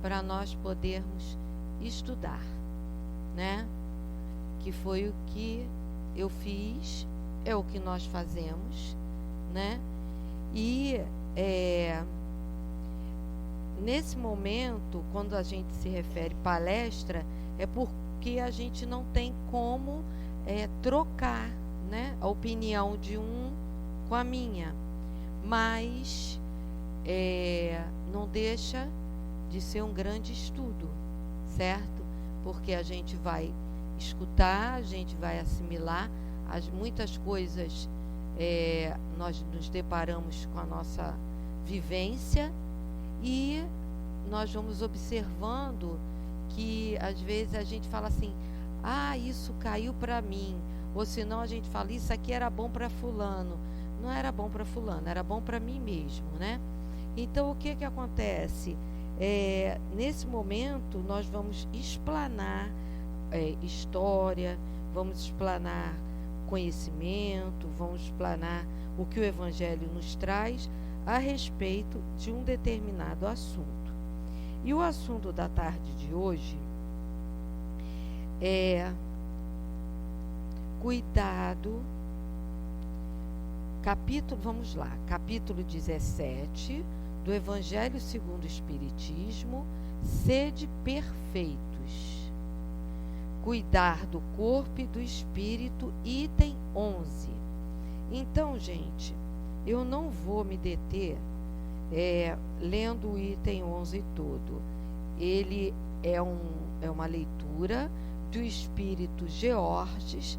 para nós podermos estudar, né? Que foi o que eu fiz, é o que nós fazemos, né? E nesse momento, quando a gente se refere palestra, é porque a gente não tem como trocar, né, a opinião de um com a minha, mas não deixa de ser um grande estudo, certo? Porque a gente vai escutar, a gente vai assimilar muitas coisas, nós nos deparamos com a nossa vivência e nós vamos observando que às vezes a gente fala assim, isso caiu para mim, ou senão a gente fala, isso aqui era bom para fulano. Não era bom para fulano, era bom para mim mesmo, né? Então o que acontece? Nesse momento nós vamos explanar história, vamos explanar conhecimento, vamos explanar o que o Evangelho nos traz a respeito de um determinado assunto. E o assunto da tarde de hoje é cuidado, capítulo 17 do Evangelho segundo o Espiritismo, sede perfeitos. Cuidar do corpo e do espírito, item 11. Então, gente, eu não vou me deter lendo o item 11 todo. Ele é uma leitura do Espírito Georges,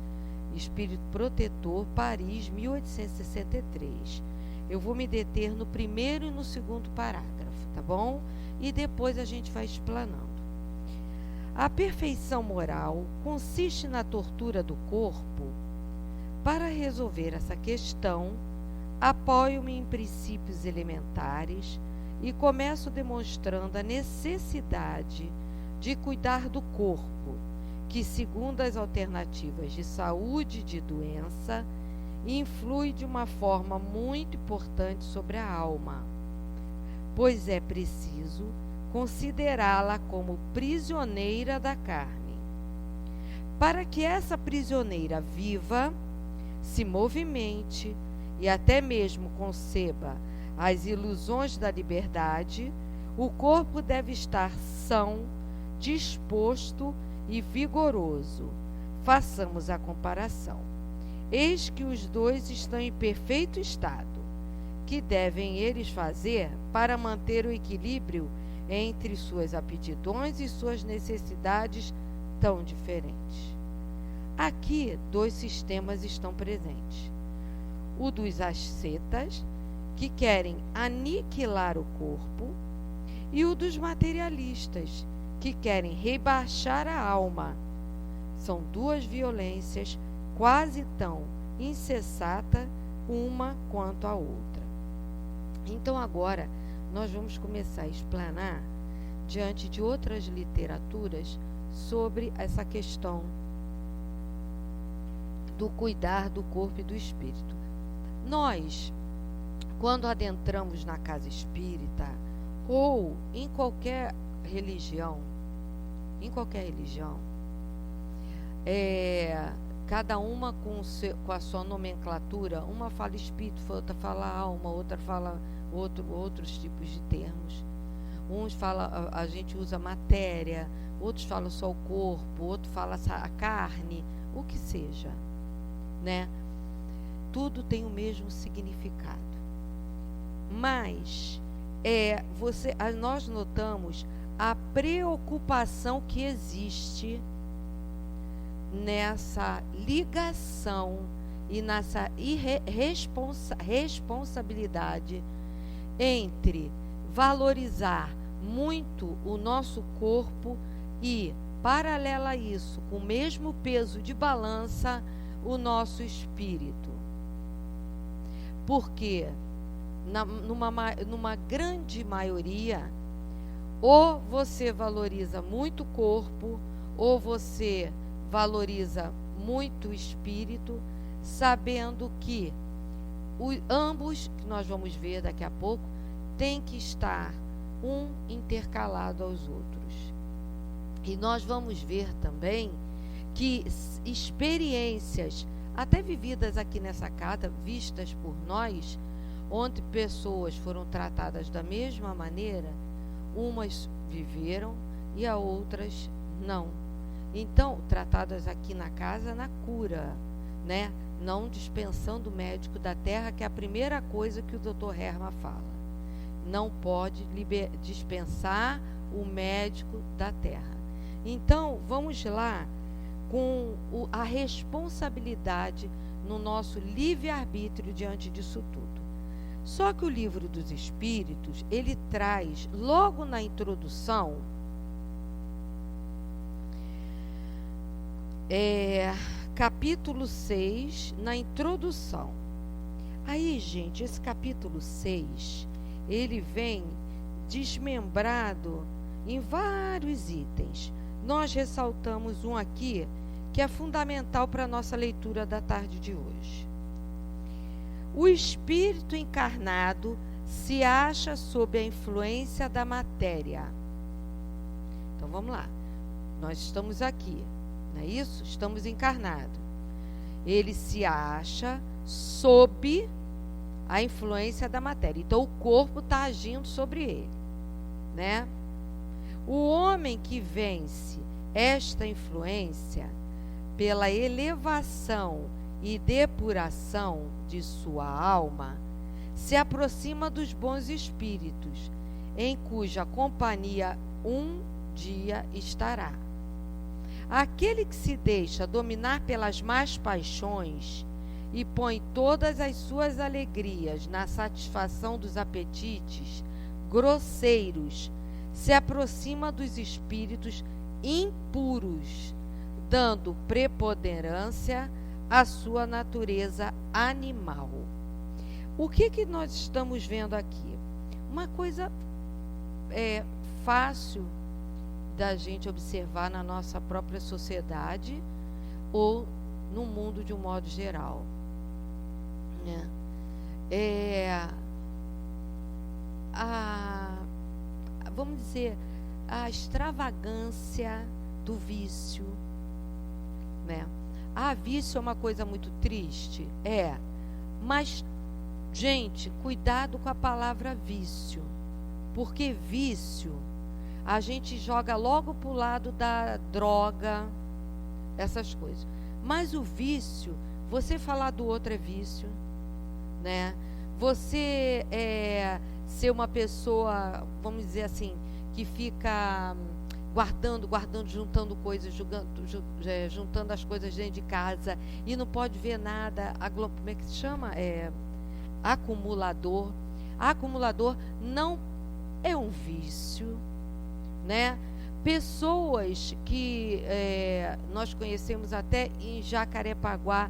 Espírito Protetor, Paris, 1863. Eu vou me deter no primeiro e no segundo parágrafo, tá bom? E depois a gente vai explanando. A perfeição moral consiste na tortura do corpo. Para resolver essa questão, apoio-me em princípios elementares e começo demonstrando a necessidade de cuidar do corpo, que, segundo as alternativas de saúde e de doença, influi de uma forma muito importante sobre a alma, pois é preciso considerá-la como prisioneira da carne. Para que essa prisioneira viva, se movimente e até mesmo conceba as ilusões da liberdade, o corpo deve estar são, disposto e vigoroso. Façamos a comparação. Eis que os dois estão em perfeito estado. Que devem eles fazer para manter o equilíbrio entre suas aptidões e suas necessidades tão diferentes? Aqui, dois sistemas estão presentes. O dos ascetas, que querem aniquilar o corpo, e o dos materialistas, que querem rebaixar a alma. São duas violências quase tão incessatas uma quanto a outra. Então agora nós vamos começar a explanar diante de outras literaturas sobre essa questão do cuidar do corpo e do espírito. Nós, quando adentramos na casa espírita ou em qualquer religião, cada uma com a sua nomenclatura, uma fala espírito, outra fala alma, outra fala outros tipos de termos. Uns falam, a gente usa matéria, outros falam só o corpo, outro fala a carne, o que seja, né? Tudo tem o mesmo significado. Mas nós notamos a preocupação que existe nessa ligação e nessa responsabilidade entre valorizar muito o nosso corpo e, paralela a isso, com o mesmo peso de balança, o nosso espírito. Porque numa grande maioria, ou você valoriza muito o corpo, ou você valoriza muito o espírito, sabendo que ambos, que nós vamos ver daqui a pouco, têm que estar um intercalado aos outros. E nós vamos ver também que experiências, até vividas aqui nessa casa, vistas por nós, onde pessoas foram tratadas da mesma maneira, umas viveram e as outras não. Então, tratadas aqui na casa na cura, né? Não dispensando o médico da terra, que é a primeira coisa que o Dr. Herman fala. Não pode dispensar o médico da terra. Então, vamos lá com a responsabilidade no nosso livre-arbítrio diante disso tudo. Só que o Livro dos Espíritos, ele traz, logo na introdução, capítulo 6, na introdução. Aí, gente, esse capítulo 6, ele vem desmembrado em vários itens. Nós ressaltamos um aqui que é fundamental para a nossa leitura da tarde de hoje. O espírito encarnado se acha sob a influência da matéria. Então vamos lá. Nós estamos aqui, não é isso? Estamos encarnados. Ele se acha sob a influência da matéria. Então o corpo está agindo sobre ele, né? O homem que vence esta influência pela elevação e depuração de sua alma, se aproxima dos bons espíritos, em cuja companhia um dia estará. Aquele que se deixa dominar pelas más paixões e põe todas as suas alegrias na satisfação dos apetites grosseiros, se aproxima dos espíritos impuros, dando preponderância à sua natureza animal. O que nós estamos vendo aqui? Uma coisa fácil da gente observar na nossa própria sociedade ou no mundo de um modo geral, né? Vamos dizer, a extravagância do vício, né? Vício é uma coisa muito triste, mas, gente, cuidado com a palavra vício, porque vício a gente joga logo para o lado da droga, essas coisas. Mas o vício, você falar do outro é vício, né? Você ser uma pessoa, vamos dizer assim, que fica guardando, juntando coisas, juntando as coisas dentro de casa e não pode ver nada, como é que se chama? Acumulador. Acumulador não é um vício, né? Pessoas que nós conhecemos até em Jacarepaguá,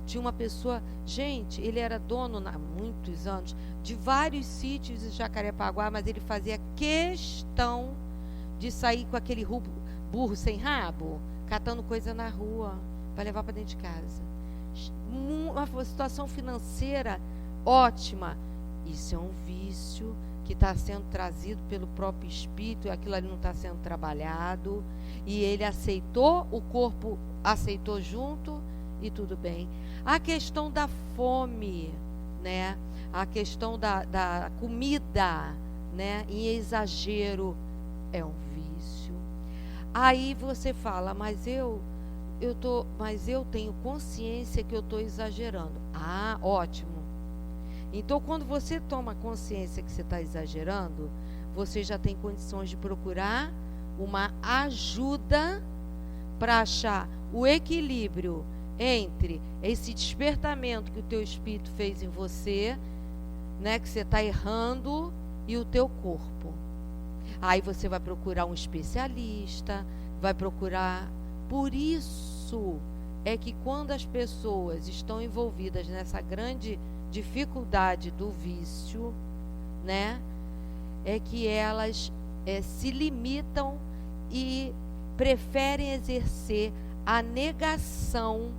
tinha uma pessoa, gente, ele era dono há muitos anos de vários sítios em Jacarepaguá, mas ele fazia questão de sair com aquele burro sem rabo, catando coisa na rua para levar para dentro de casa. Uma situação financeira ótima. Isso é um vício que está sendo trazido pelo próprio espírito, aquilo ali não está sendo trabalhado, e ele aceitou, o corpo aceitou junto, e tudo bem. A questão da fome, né? A questão da comida, né? Em exagero é um vício. Aí você fala, mas eu tenho consciência que eu estou exagerando. Ótimo. Então, quando você toma consciência que você está exagerando, você já tem condições de procurar uma ajuda para achar o equilíbrio entre esse despertamento que o teu espírito fez em você, né, que você está errando, e o teu corpo. Aí você vai procurar um especialista, vai procurar. Por isso é que quando as pessoas estão envolvidas nessa grande dificuldade do vício, né, é que elas se limitam e preferem exercer a negação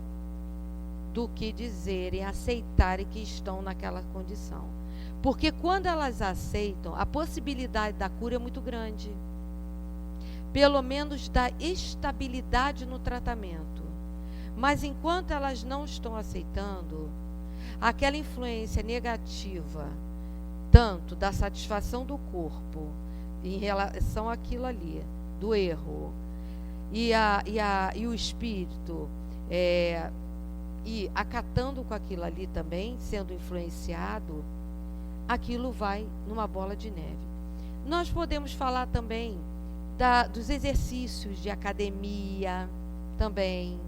do que dizerem, aceitarem que estão naquela condição. Porque quando elas aceitam, a possibilidade da cura é muito grande. Pelo menos da estabilidade no tratamento. Mas enquanto elas não estão aceitando, aquela influência negativa, tanto da satisfação do corpo em relação àquilo ali, do erro, e o espírito, e acatando com aquilo ali também, sendo influenciado, aquilo vai numa bola de neve. Nós podemos falar também dos exercícios de academia também,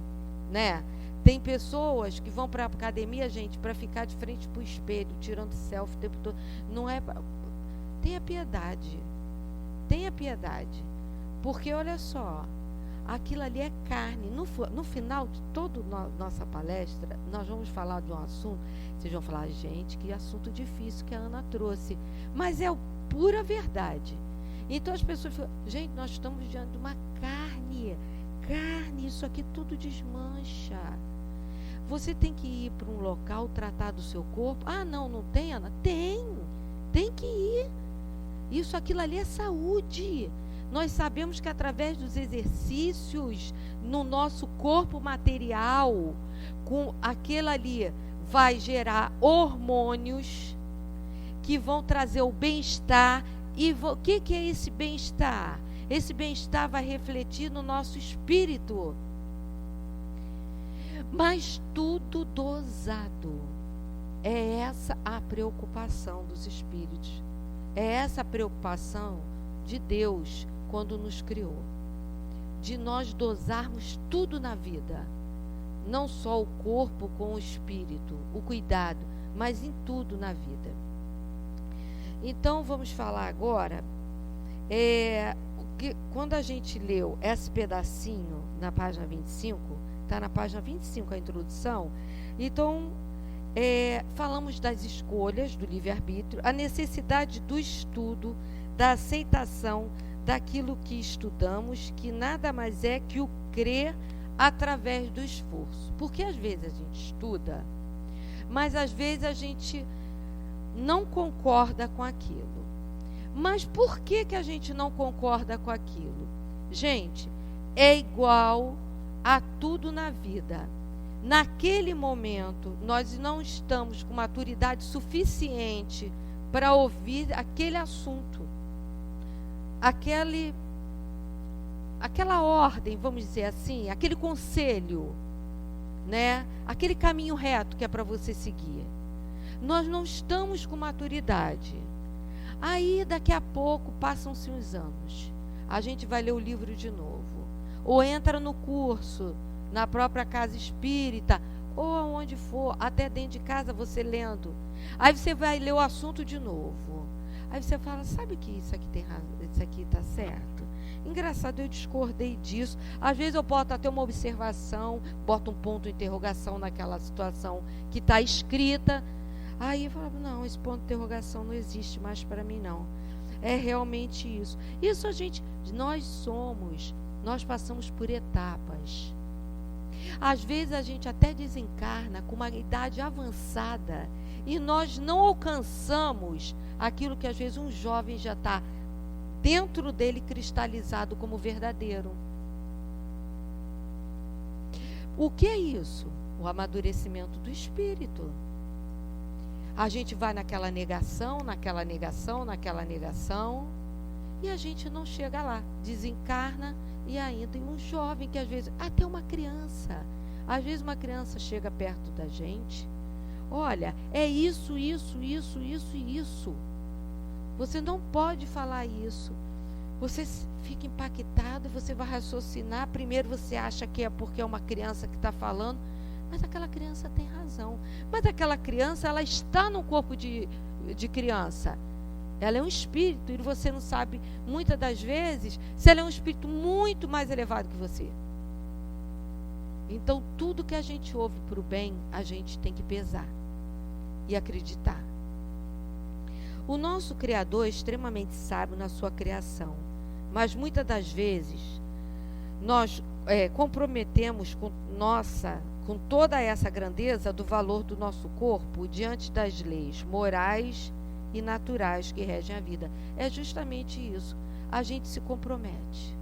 né? Tem pessoas que vão para a academia, gente, para ficar de frente para o espelho, tirando selfie o tempo todo. Não é. Tenha piedade. Tenha piedade. Porque, olha só, aquilo ali é carne. No final de toda nossa palestra, nós vamos falar de um assunto. Vocês vão falar, gente, que assunto difícil que a Ana trouxe. Mas é pura verdade. Então as pessoas falam, gente, nós estamos diante de uma carne. Carne, isso aqui tudo desmancha. Você tem que ir para um local tratar do seu corpo. Ah, não tem, Ana? Tem que ir. Isso, aquilo ali é saúde. Nós sabemos que através dos exercícios no nosso corpo material, com aquilo ali, vai gerar hormônios que vão trazer o bem-estar. E o que é esse bem-estar? Esse bem-estar vai refletir no nosso espírito. Mas tudo dosado. É essa a preocupação dos espíritos. É essa a preocupação de Deus quando nos criou. De nós dosarmos tudo na vida. Não só o corpo com o espírito, o cuidado, mas em tudo na vida. Então vamos falar agora, quando a gente leu esse pedacinho na página 25, está na página 25 a introdução, então falamos das escolhas do livre-arbítrio, a necessidade do estudo, da aceitação daquilo que estudamos, que nada mais é que o crer através do esforço. Porque às vezes a gente estuda, mas às vezes a gente não concorda com aquilo. Mas por que a gente não concorda com aquilo? Gente, é igual a tudo na vida. Naquele momento, nós não estamos com maturidade suficiente para ouvir aquele assunto. Aquela ordem, vamos dizer assim, aquele conselho, né? Aquele caminho reto que é para você seguir. Nós não estamos com maturidade. Aí, daqui a pouco, passam-se uns anos. A gente vai ler o livro de novo. Ou entra no curso, na própria casa espírita, ou aonde for, até dentro de casa você lendo. Aí você vai ler o assunto de novo. Aí você fala, sabe que isso aqui tem razão, isso aqui está certo? Engraçado, eu discordei disso. Às vezes eu boto até uma observação, boto um ponto de interrogação naquela situação que está escrita. Aí eu falo, não, esse ponto de interrogação não existe mais para mim, não. É realmente isso. Isso nós passamos por etapas. Às vezes a gente até desencarna com uma idade avançada e nós não alcançamos aquilo que às vezes um jovem já está dentro dele cristalizado como verdadeiro. O que é isso? O amadurecimento do espírito. A gente vai naquela negação, e a gente não chega lá. Desencarna e ainda um jovem que às vezes, até uma criança. Às vezes uma criança chega perto da gente. Olha, é isso. Você não pode falar isso. Você fica impactado, você vai raciocinar. Primeiro você acha que é porque é uma criança que está falando. Mas aquela criança tem razão. Mas aquela criança, ela está no corpo de criança. Ela é um espírito e você não sabe, muitas das vezes, se ela é um espírito muito mais elevado que você. Então, tudo que a gente ouve para o bem, a gente tem que pesar e acreditar. O nosso Criador é extremamente sábio na sua criação, mas muitas das vezes nós comprometemos com toda essa grandeza do valor do nosso corpo diante das leis morais e naturais que regem a vida. É justamente isso. A gente se compromete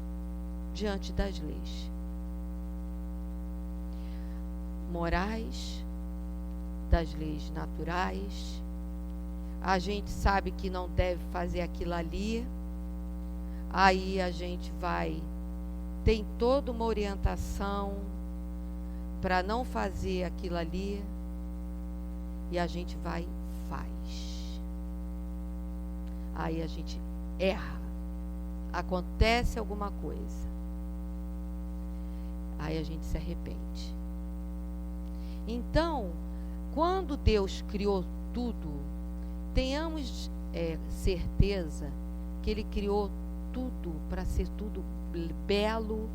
diante das leis morais, das leis naturais. A gente sabe que não deve fazer aquilo ali. Aí a gente tem toda uma orientação para não fazer aquilo ali. E a gente faz. Aí a gente erra. Acontece alguma coisa. Aí a gente se arrepende. Então, quando Deus criou tudo, tenhamos certeza que Ele criou tudo para ser tudo belo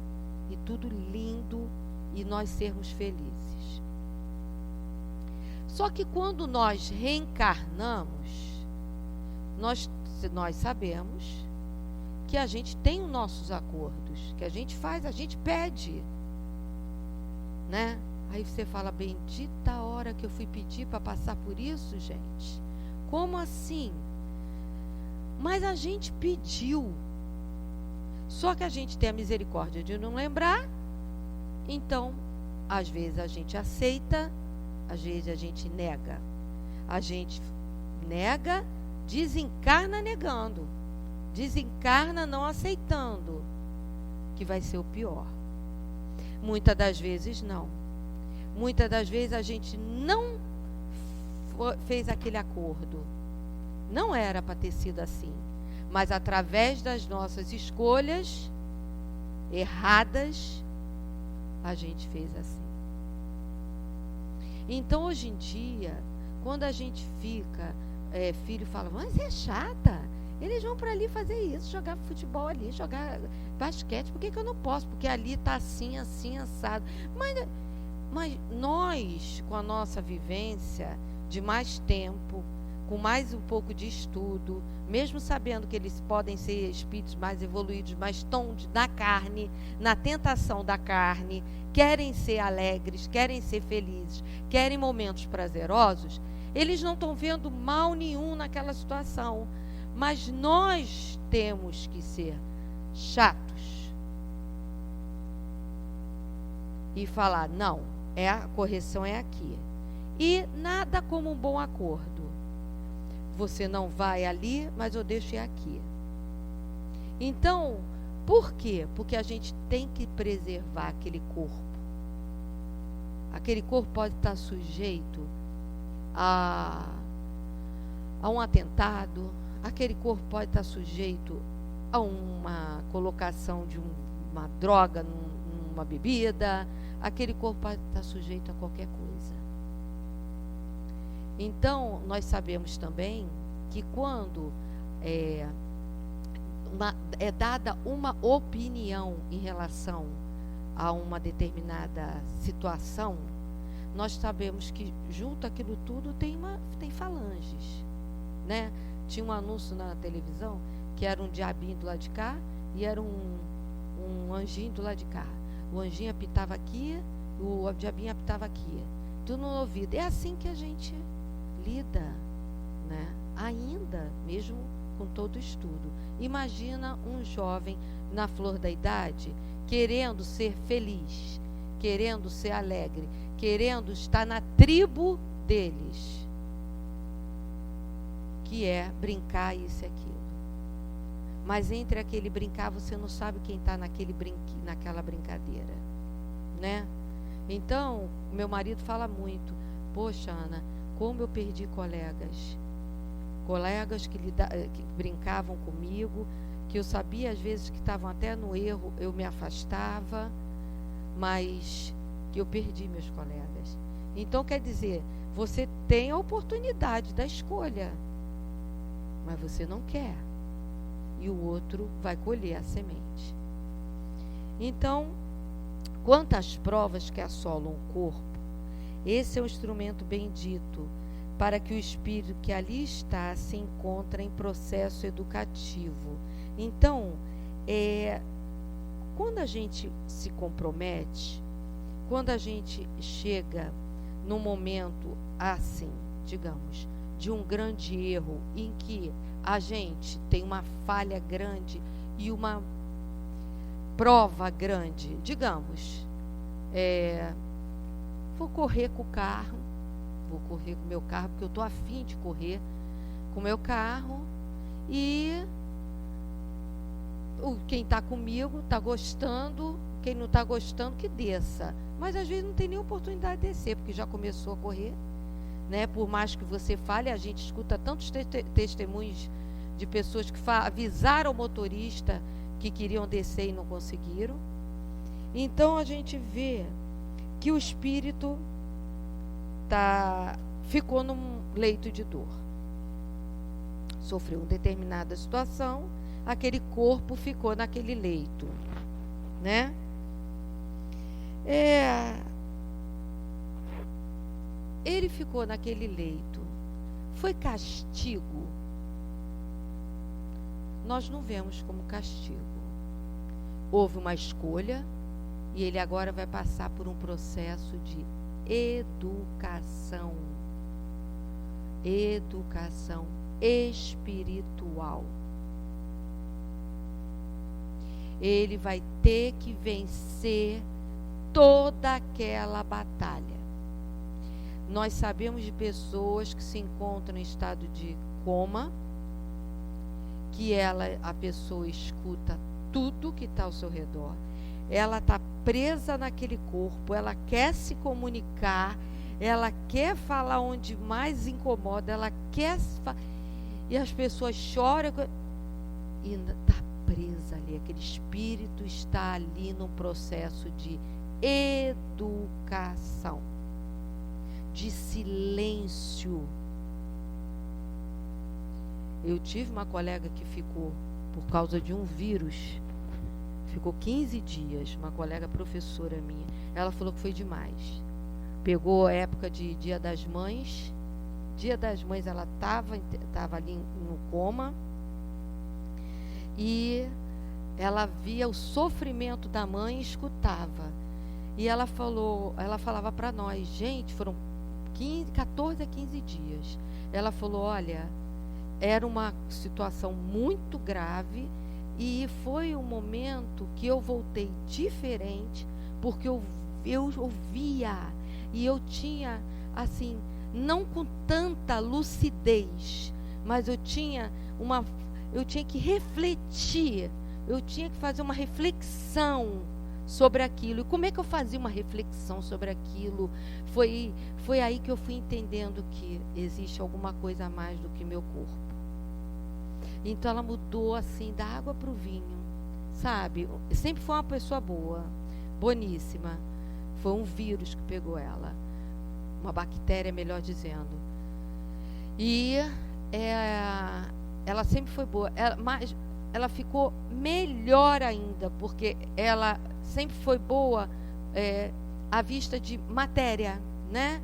e tudo lindo e nós sermos felizes. Só que quando nós reencarnamos, nós sabemos que a gente tem os nossos acordos, que a gente faz, a gente pede, né? Aí você fala, bendita a hora que eu fui pedir para passar por isso, gente. Como assim? Mas a gente pediu. Só que a gente tem a misericórdia de não lembrar. Então, às vezes a gente aceita, às vezes a gente nega. A gente nega, desencarna negando. Desencarna não aceitando, que vai ser o pior. Muitas das vezes não. Muitas das vezes a gente não fez aquele acordo. Não era para ter sido assim. Mas através das nossas escolhas erradas, a gente fez assim. Então, hoje em dia, quando a gente fica, filho fala, mas é chata. Eles vão para ali fazer isso, jogar futebol ali, jogar basquete. Por que eu não posso? Porque ali está assim, assim, assado. Mas nós, com a nossa vivência de mais tempo, com mais um pouco de estudo, mesmo sabendo que eles podem ser espíritos mais evoluídos, mas estão na carne, na tentação da carne, querem ser alegres, querem ser felizes, querem momentos prazerosos, eles não estão vendo mal nenhum naquela situação. Mas nós temos que ser chatos e falar, não, a correção é aqui. E nada como um bom acordo. Você não vai ali, mas eu deixo aqui. Então, por quê? Porque a gente tem que preservar aquele corpo. Aquele corpo pode estar sujeito a um atentado. Aquele corpo pode estar sujeito a uma colocação de uma droga numa bebida. Aquele corpo pode estar sujeito a qualquer coisa. Então, nós sabemos também que quando é dada uma opinião em relação a uma determinada situação, nós sabemos que junto àquilo tudo tem falanges, né? Tinha um anúncio na televisão que era um diabinho do lado de cá e era um anjinho do lado de cá. O anjinho apitava aqui, o diabinho apitava aqui. Tudo no ouvido. É assim que a gente lida, né? Ainda, mesmo com todo o estudo. Imagina um jovem na flor da idade querendo ser feliz, querendo ser alegre, querendo estar na tribo deles, que é brincar isso e aquilo. Mas entre aquele brincar, você não sabe quem está naquela brincadeira, né? Então, meu marido fala muito, poxa, Ana, como eu perdi colegas que brincavam comigo, que eu sabia às vezes que estavam até no erro, eu me afastava, mas que eu perdi meus colegas. Então, quer dizer, você tem a oportunidade da escolha, mas você não quer. E o outro vai colher a semente. Então, quanto às provas que assolam o corpo, esse é um instrumento bendito para que o espírito que ali está se encontre em processo educativo. Então, quando a gente se compromete, quando a gente chega num momento assim, digamos, de um grande erro em que a gente tem uma falha grande e uma prova grande. Digamos, vou correr com o carro, vou correr com o meu carro, porque eu estou afim de correr com o meu carro, e quem está comigo está gostando, quem não está gostando que desça. Mas às vezes não tem nem oportunidade de descer, porque já começou a correr, né? Por mais que você fale, a gente escuta tantos testemunhos de pessoas que avisaram o motorista que queriam descer e não conseguiram. Então a gente vê que o espírito ficou num leito de dor. Sofreu uma determinada situação, aquele corpo ficou naquele leito, né? Ele ficou naquele leito. Foi castigo? Nós não vemos como castigo. Houve uma escolha e ele agora vai passar por um processo de educação. Educação espiritual. Ele vai ter que vencer toda aquela batalha. Nós sabemos de pessoas que se encontram em estado de coma, que a pessoa escuta tudo que está ao seu redor, ela está presa naquele corpo, ela quer se comunicar, ela quer falar onde mais incomoda, ela quer e as pessoas choram e está presa ali, aquele espírito está ali num processo de educação, de silêncio. Eu tive uma colega que ficou, por causa de um vírus, ficou 15 dias, uma colega professora minha. Ela falou que foi demais. Pegou a época de Dia das Mães. Dia das Mães ela estava ali no coma. E ela via o sofrimento da mãe e escutava. E ela falava para nós, gente, foram 14 a 15 dias. Ela falou, olha, era uma situação muito grave e foi um momento que eu voltei diferente, porque eu ouvia e eu tinha, assim, não com tanta lucidez, mas eu tinha que refletir, eu tinha que fazer uma reflexão sobre aquilo. E como é que eu fazia uma reflexão sobre aquilo? Foi aí que eu fui entendendo que existe alguma coisa a mais do que meu corpo. Então ela mudou assim, da água para o vinho, sabe? Sempre foi uma pessoa boa, boníssima. Foi um vírus que pegou ela, uma bactéria, melhor dizendo. E ela sempre foi boa, mas ela ficou melhor ainda, porque ela sempre foi boa à vista de matéria, né?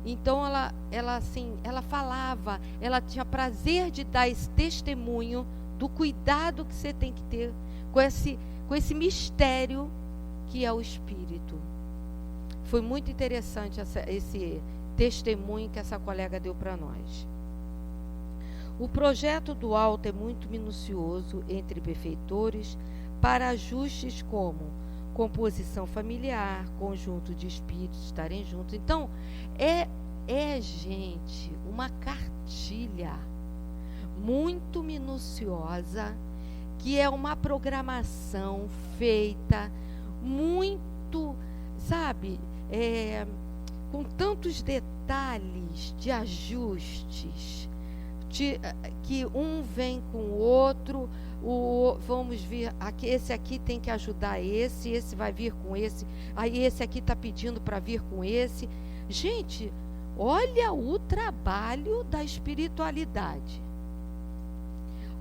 Então ela falava, ela tinha prazer de dar esse testemunho do cuidado que você tem que ter com esse mistério que é o espírito. Foi muito interessante esse testemunho que essa colega deu para nós. O projeto do alto é muito minucioso entre benfeitores para ajustes como composição familiar, conjunto de espíritos estarem juntos. Então, gente, uma cartilha muito minuciosa, que é uma programação feita muito, sabe, com tantos detalhes de ajustes, que um vem com o outro, vamos ver, esse aqui tem que ajudar esse vai vir com esse, aí esse aqui está pedindo para vir com esse. Gente, olha o trabalho da espiritualidade.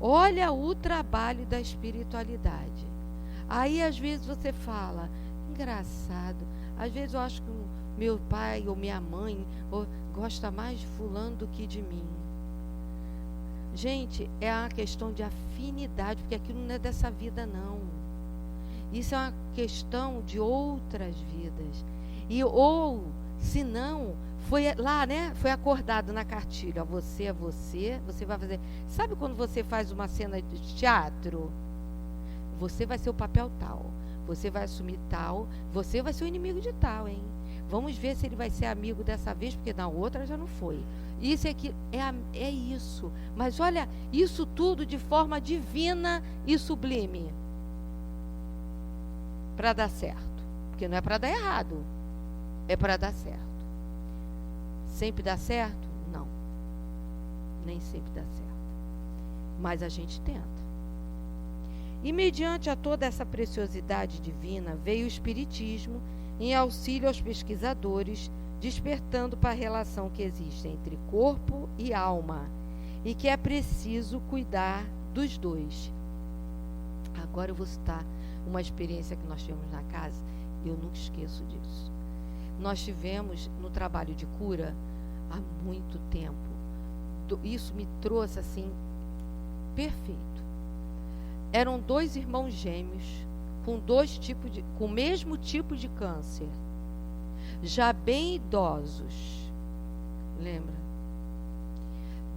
Olha o trabalho da espiritualidade. Aí às vezes você fala, engraçado, às vezes eu acho que o meu pai ou minha mãe gosta mais de fulano do que de mim. Gente, é uma questão de afinidade, porque aquilo não é dessa vida, não. Isso é uma questão de outras vidas. Ou, se não, Foi lá, né? Foi acordado na cartilha. Você é você, você vai fazer. Sabe quando você faz uma cena de teatro? Você vai ser o papel tal. Você vai assumir tal. Você vai ser o inimigo de tal, hein? Vamos ver se ele vai ser amigo dessa vez, porque na outra já não foi. Isso aqui é isso. Mas olha, isso tudo de forma divina e sublime. Para dar certo. Porque não é para dar errado. É para dar certo. Sempre dá certo? Não. Nem sempre dá certo. Mas a gente tenta. E mediante a toda essa preciosidade divina, veio o Espiritismo em auxílio aos pesquisadores, despertando para a relação que existe entre corpo e alma, e que é preciso cuidar dos dois. Agora eu vou citar uma experiência que nós tivemos na casa, eu nunca esqueço disso. Nós tivemos no trabalho de cura há muito tempo. Isso me trouxe assim, perfeito. Eram 2 irmãos gêmeos com o mesmo tipo de câncer, já bem idosos. Lembra?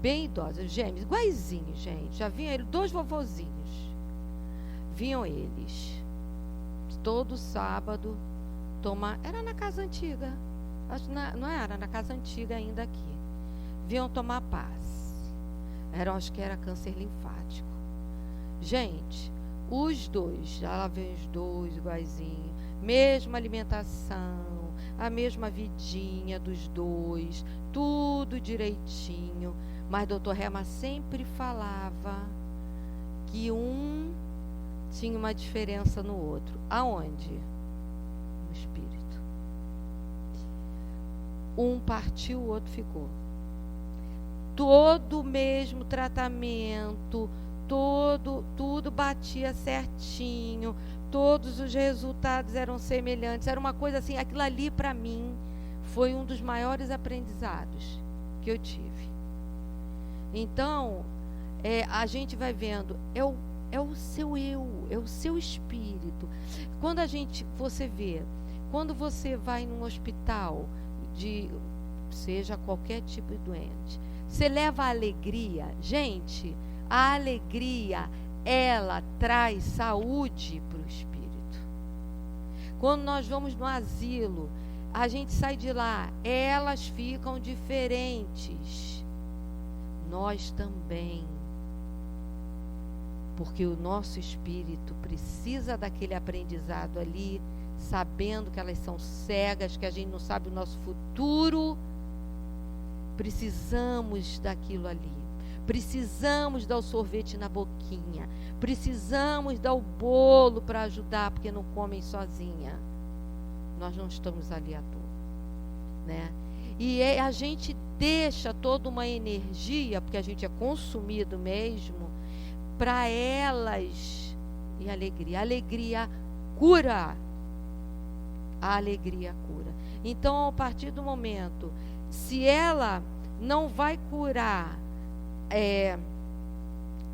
Bem idosos, gêmeos, iguaizinhos, gente. Já vinham eles, 2 vovozinhos. Vinham eles todo sábado tomar. Era na casa antiga. Acho que não era na casa antiga ainda aqui. Vinham tomar passe. Acho que era câncer linfático. Gente, os 2, já vem os 2 iguaizinhos, mesma alimentação, a mesma vidinha dos 2, tudo direitinho. Mas doutor Rema sempre falava que um tinha uma diferença no outro. Aonde? No espírito. Um partiu, o outro ficou. Todo o mesmo tratamento, tudo batia certinho, todos os resultados eram semelhantes, era uma coisa assim. Aquilo ali para mim foi um dos maiores aprendizados que eu tive. Então a gente vai vendo, é o seu eu, é o seu espírito. Quando você vê, quando você vai num hospital, seja qualquer tipo de doente, você leva a alegria, gente. A alegria, ela traz saúde para o espírito. Quando nós vamos no asilo, a gente sai de lá, elas ficam diferentes. Nós também. Porque o nosso espírito precisa daquele aprendizado ali, sabendo que elas são cegas, que a gente não sabe o nosso futuro. Precisamos daquilo ali. Precisamos dar o sorvete na boquinha. Precisamos dar o bolo para ajudar, porque não comem sozinha. Nós não estamos ali à toa, né? E a gente deixa toda uma energia, porque a gente é consumido mesmo, para elas. E alegria. A alegria cura. A alegria cura. Então, a partir do momento, se ela não vai curar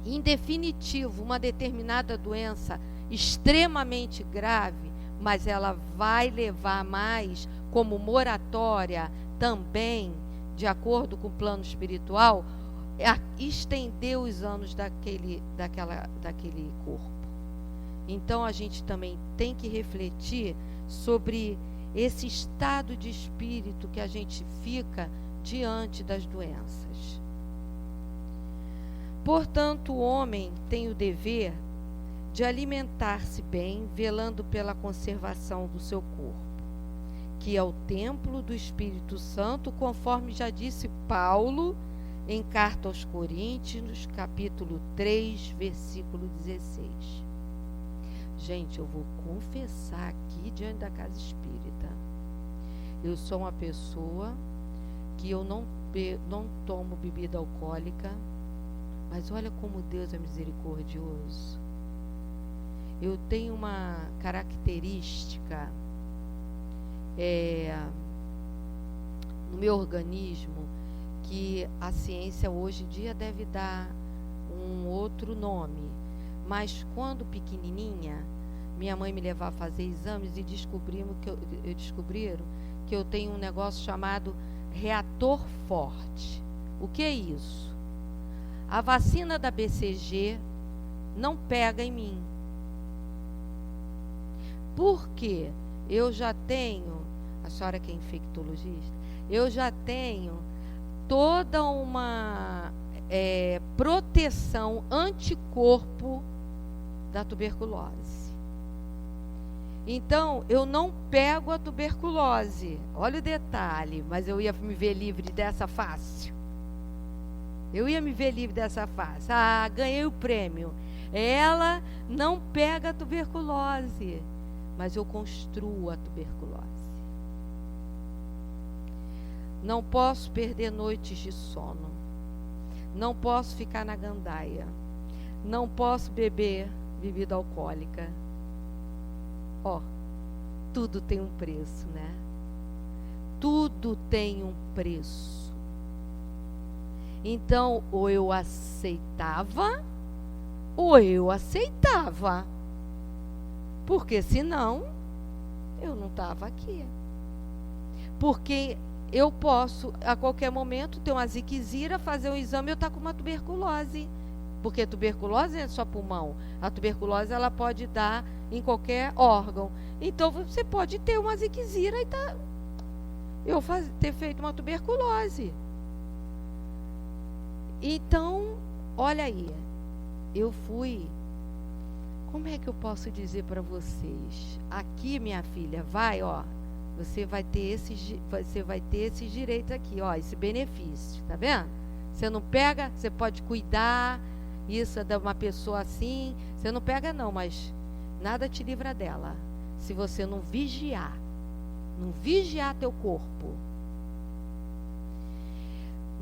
em definitivo uma determinada doença extremamente grave, mas ela vai levar mais como moratória também, de acordo com o plano espiritual, a estender os anos daquele corpo. Então a gente também tem que refletir sobre esse estado de espírito que a gente fica diante das doenças. Portanto, o homem tem o dever de alimentar-se bem, velando pela conservação do seu corpo, que é o templo do Espírito Santo, conforme já disse Paulo em Carta aos Coríntios, capítulo 3, versículo 16. Gente, eu vou confessar aqui diante da casa espírita. Eu sou uma pessoa que eu não tomo bebida alcoólica, mas olha como Deus é misericordioso. Eu tenho uma característica no meu organismo que a ciência hoje em dia deve dar um outro nome. Mas quando pequenininha, minha mãe me levava a fazer exames e descobriram que eu tenho um negócio chamado reator forte. O que é isso? A vacina da BCG não pega em mim. Porque eu já tenho, a senhora que é infectologista, eu já tenho toda uma proteção anticorpo da tuberculose. Então, eu não pego a tuberculose. Olha o detalhe, mas eu ia me ver livre dessa fácil. Eu ia me ver livre dessa fácil. Ah, ganhei o prêmio. Ela não pega a tuberculose, mas eu construo a tuberculose. Não posso perder noites de sono. Não posso ficar na gandaia. Não posso beber bebida alcoólica. Ó, tudo tem um preço, né? Tudo tem um preço. Então, ou eu aceitava, porque senão eu não estava aqui. Porque eu posso, a qualquer momento, ter uma ziquezira, fazer um exame e eu estar com uma tuberculose. Porque tuberculose não é só pulmão. A tuberculose, ela pode dar em qualquer órgão. Então, você pode ter uma ziquezira e ter feito uma tuberculose. Então, olha aí, eu fui, como é que eu posso dizer para vocês? Aqui, minha filha, você vai ter esse direito aqui, ó, esse benefício, tá vendo? Você não pega, você pode cuidar, isso é de uma pessoa assim, você não pega não, mas nada te livra dela, se você não vigiar teu corpo.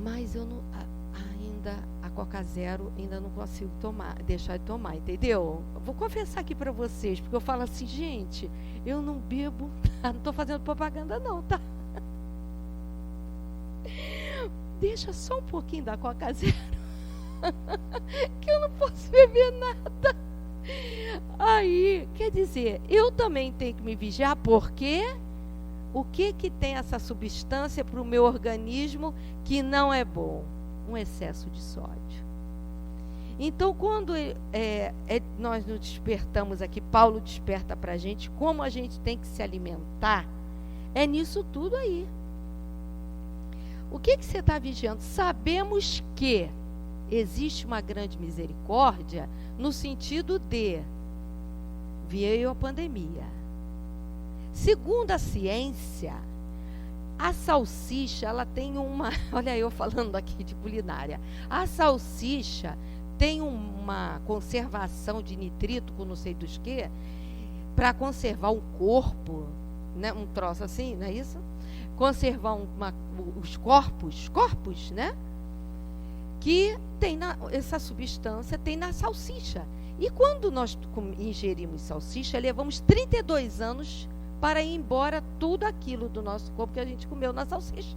Mas eu não... a Coca Zero ainda não consigo deixar de tomar, entendeu? Eu vou confessar aqui para vocês, porque eu falo assim, gente, eu não bebo, não estou fazendo propaganda não, tá? Deixa só um pouquinho da Coca Zero, que eu não posso beber nada. Aí, quer dizer, eu também tenho que me vigiar, porque o que tem essa substância para o meu organismo que não é bom? Um excesso de sódio. Então, quando nós nos despertamos aqui, Paulo desperta para a gente como a gente tem que se alimentar, é nisso tudo aí. O que você está vigiando? Sabemos que existe uma grande misericórdia no sentido de veio a pandemia. Segundo a ciência, a salsicha, ela tem uma... Olha eu falando aqui de culinária. A salsicha tem uma conservação de nitrito, com não sei dos que, para conservar o corpo, né? Um troço assim, não é isso? Conservar os corpos, né? Que tem essa substância, tem na salsicha. E quando nós ingerimos salsicha, levamos 32 anos para ir embora tudo aquilo do nosso corpo que a gente comeu na salsicha.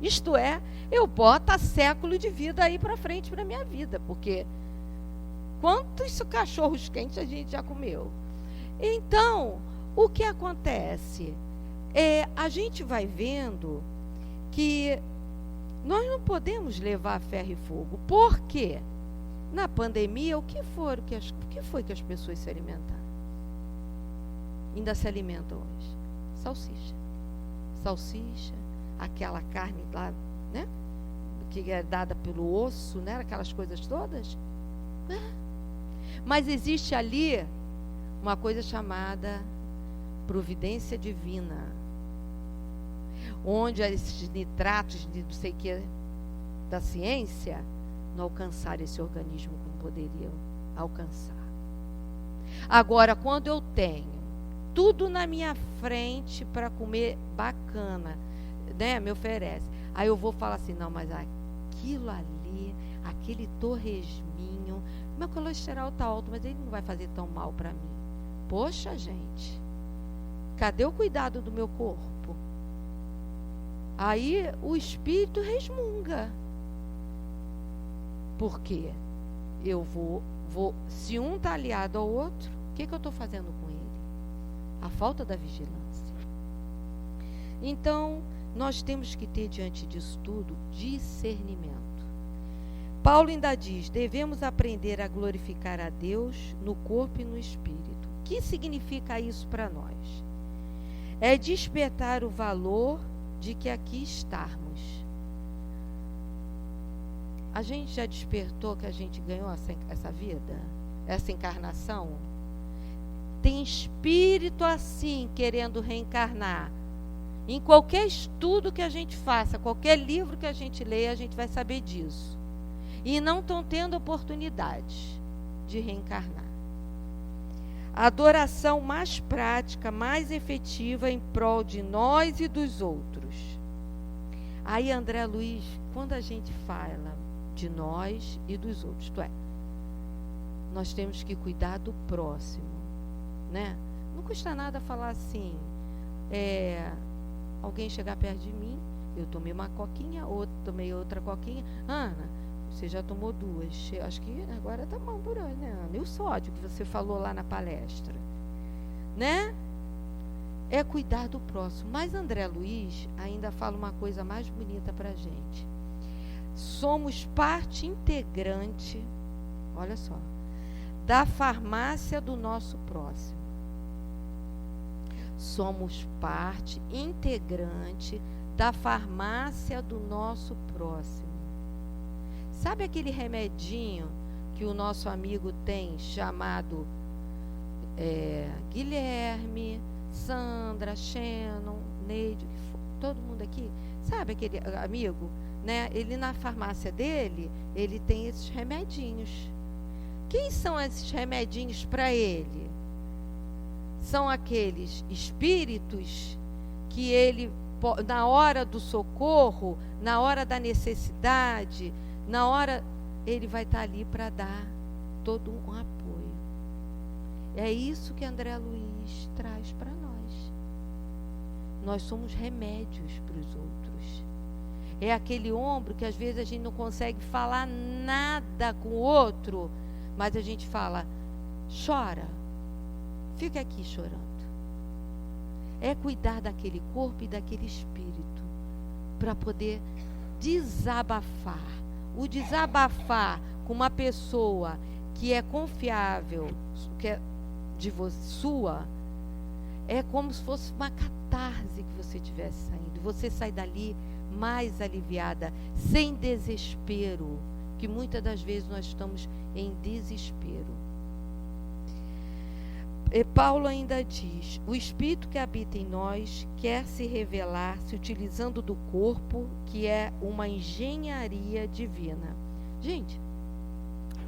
Isto é, eu boto século de vida aí para frente para a minha vida, porque quantos cachorros quentes a gente já comeu? Então, o que acontece? A gente vai vendo que nós não podemos levar ferro e fogo. Por quê? Na pandemia, o que foi que as pessoas se alimentaram? Ainda se alimentam hoje. Salsicha, aquela carne lá, né? Que é dada pelo osso, né? Aquelas coisas todas. Mas existe ali uma coisa chamada providência divina, onde esses nitratos de não sei o que da ciência não alcançaram esse organismo como poderiam alcançar. Agora, quando eu tenho tudo na minha frente para comer bacana, né, me oferece. Aí eu vou falar assim, não, mas aquilo ali, aquele torresminho, meu colesterol está alto, mas ele não vai fazer tão mal para mim. Poxa, gente, cadê o cuidado do meu corpo? Aí o espírito resmunga. Por quê? Eu vou, se um está aliado ao outro, o que eu estou fazendo com ele? A falta da vigilância. Então, nós temos que ter diante disso tudo discernimento. Paulo ainda diz: devemos aprender a glorificar a Deus no corpo e no espírito. O que significa isso para nós? É despertar o valor de que aqui estarmos. A gente já despertou que a gente ganhou essa vida? Essa encarnação? Tem espírito assim, querendo reencarnar. Em qualquer estudo que a gente faça, qualquer livro que a gente leia, a gente vai saber disso. E não estão tendo oportunidade de reencarnar. A adoração mais prática, mais efetiva em prol de nós e dos outros. Aí, André Luiz, quando a gente fala de nós e dos outros, isto é, nós temos que cuidar do próximo, né? Não custa nada falar assim, alguém chegar perto de mim, eu tomei uma coquinha, outro tomei outra coquinha. Ana, você já tomou 2, acho que agora tá bom por hoje, né, Ana? E o sódio que você falou lá na palestra, né? É cuidar do próximo. Mas André Luiz ainda fala uma coisa mais bonita pra gente. Somos parte integrante, olha só, da farmácia do nosso próximo. Somos parte integrante da farmácia do nosso próximo. Sabe aquele remedinho que o nosso amigo tem chamado Guilherme, Sandra, Shannon, Neide, todo mundo aqui? Sabe aquele amigo, né? Ele na farmácia dele, ele tem esses remedinhos. Quem são esses remedinhos para ele? São aqueles espíritos que ele, na hora do socorro, na hora da necessidade, na hora, ele vai estar ali para dar todo um apoio. É isso que André Luiz traz para nós. Nós somos remédios para os outros. É aquele ombro que às vezes a gente não consegue falar nada com o outro, mas a gente fala, chora, fica aqui chorando. É cuidar daquele corpo e daquele espírito para poder desabafar. O desabafar com uma pessoa que é confiável, que é de você, sua, é como se fosse uma catarse que você estivesse saindo. Você sai dali mais aliviada, sem desespero, que muitas das vezes nós estamos em desespero. E Paulo ainda diz: o Espírito que habita em nós quer se revelar se utilizando do corpo, que é uma engenharia divina. Gente,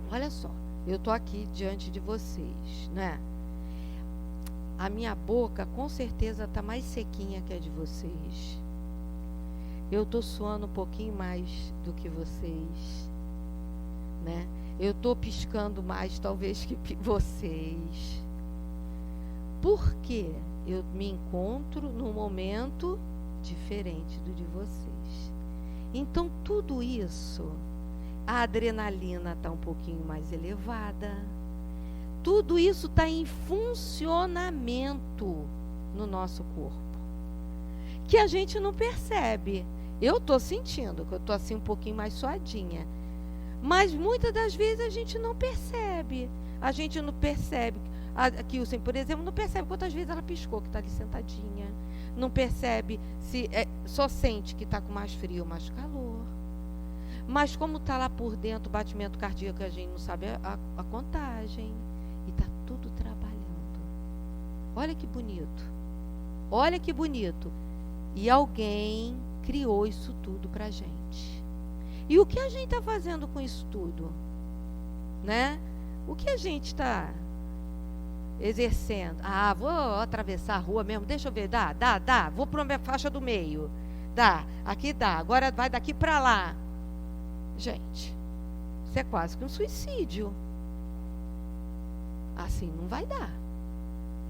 olha só, eu estou aqui diante de vocês, né? A minha boca com certeza está mais sequinha que a de vocês. Eu estou suando um pouquinho mais do que vocês, né? Eu estou piscando mais talvez que vocês. Porque eu me encontro num momento diferente do de vocês. Então, tudo isso, a adrenalina está um pouquinho mais elevada. Tudo isso está em funcionamento no nosso corpo, que a gente não percebe. Eu estou sentindo que eu estou assim um pouquinho mais suadinha. Mas muitas das vezes a gente não percebe. A gente não percebe. A Kilsen, por exemplo, não percebe quantas vezes ela piscou, que está ali sentadinha. Não percebe se só sente que está com mais frio ou mais calor. Mas como está lá por dentro o batimento cardíaco, a gente não sabe a contagem. E está tudo trabalhando. Olha que bonito. Olha que bonito. E alguém criou isso tudo para a gente. E o que a gente está fazendo com isso tudo? Né? O que a gente está exercendo? Ah, vou atravessar a rua mesmo, deixa eu ver, dá, vou para a faixa do meio, dá, aqui dá, agora vai daqui para lá. Gente, isso é quase que um suicídio. Assim não vai dar.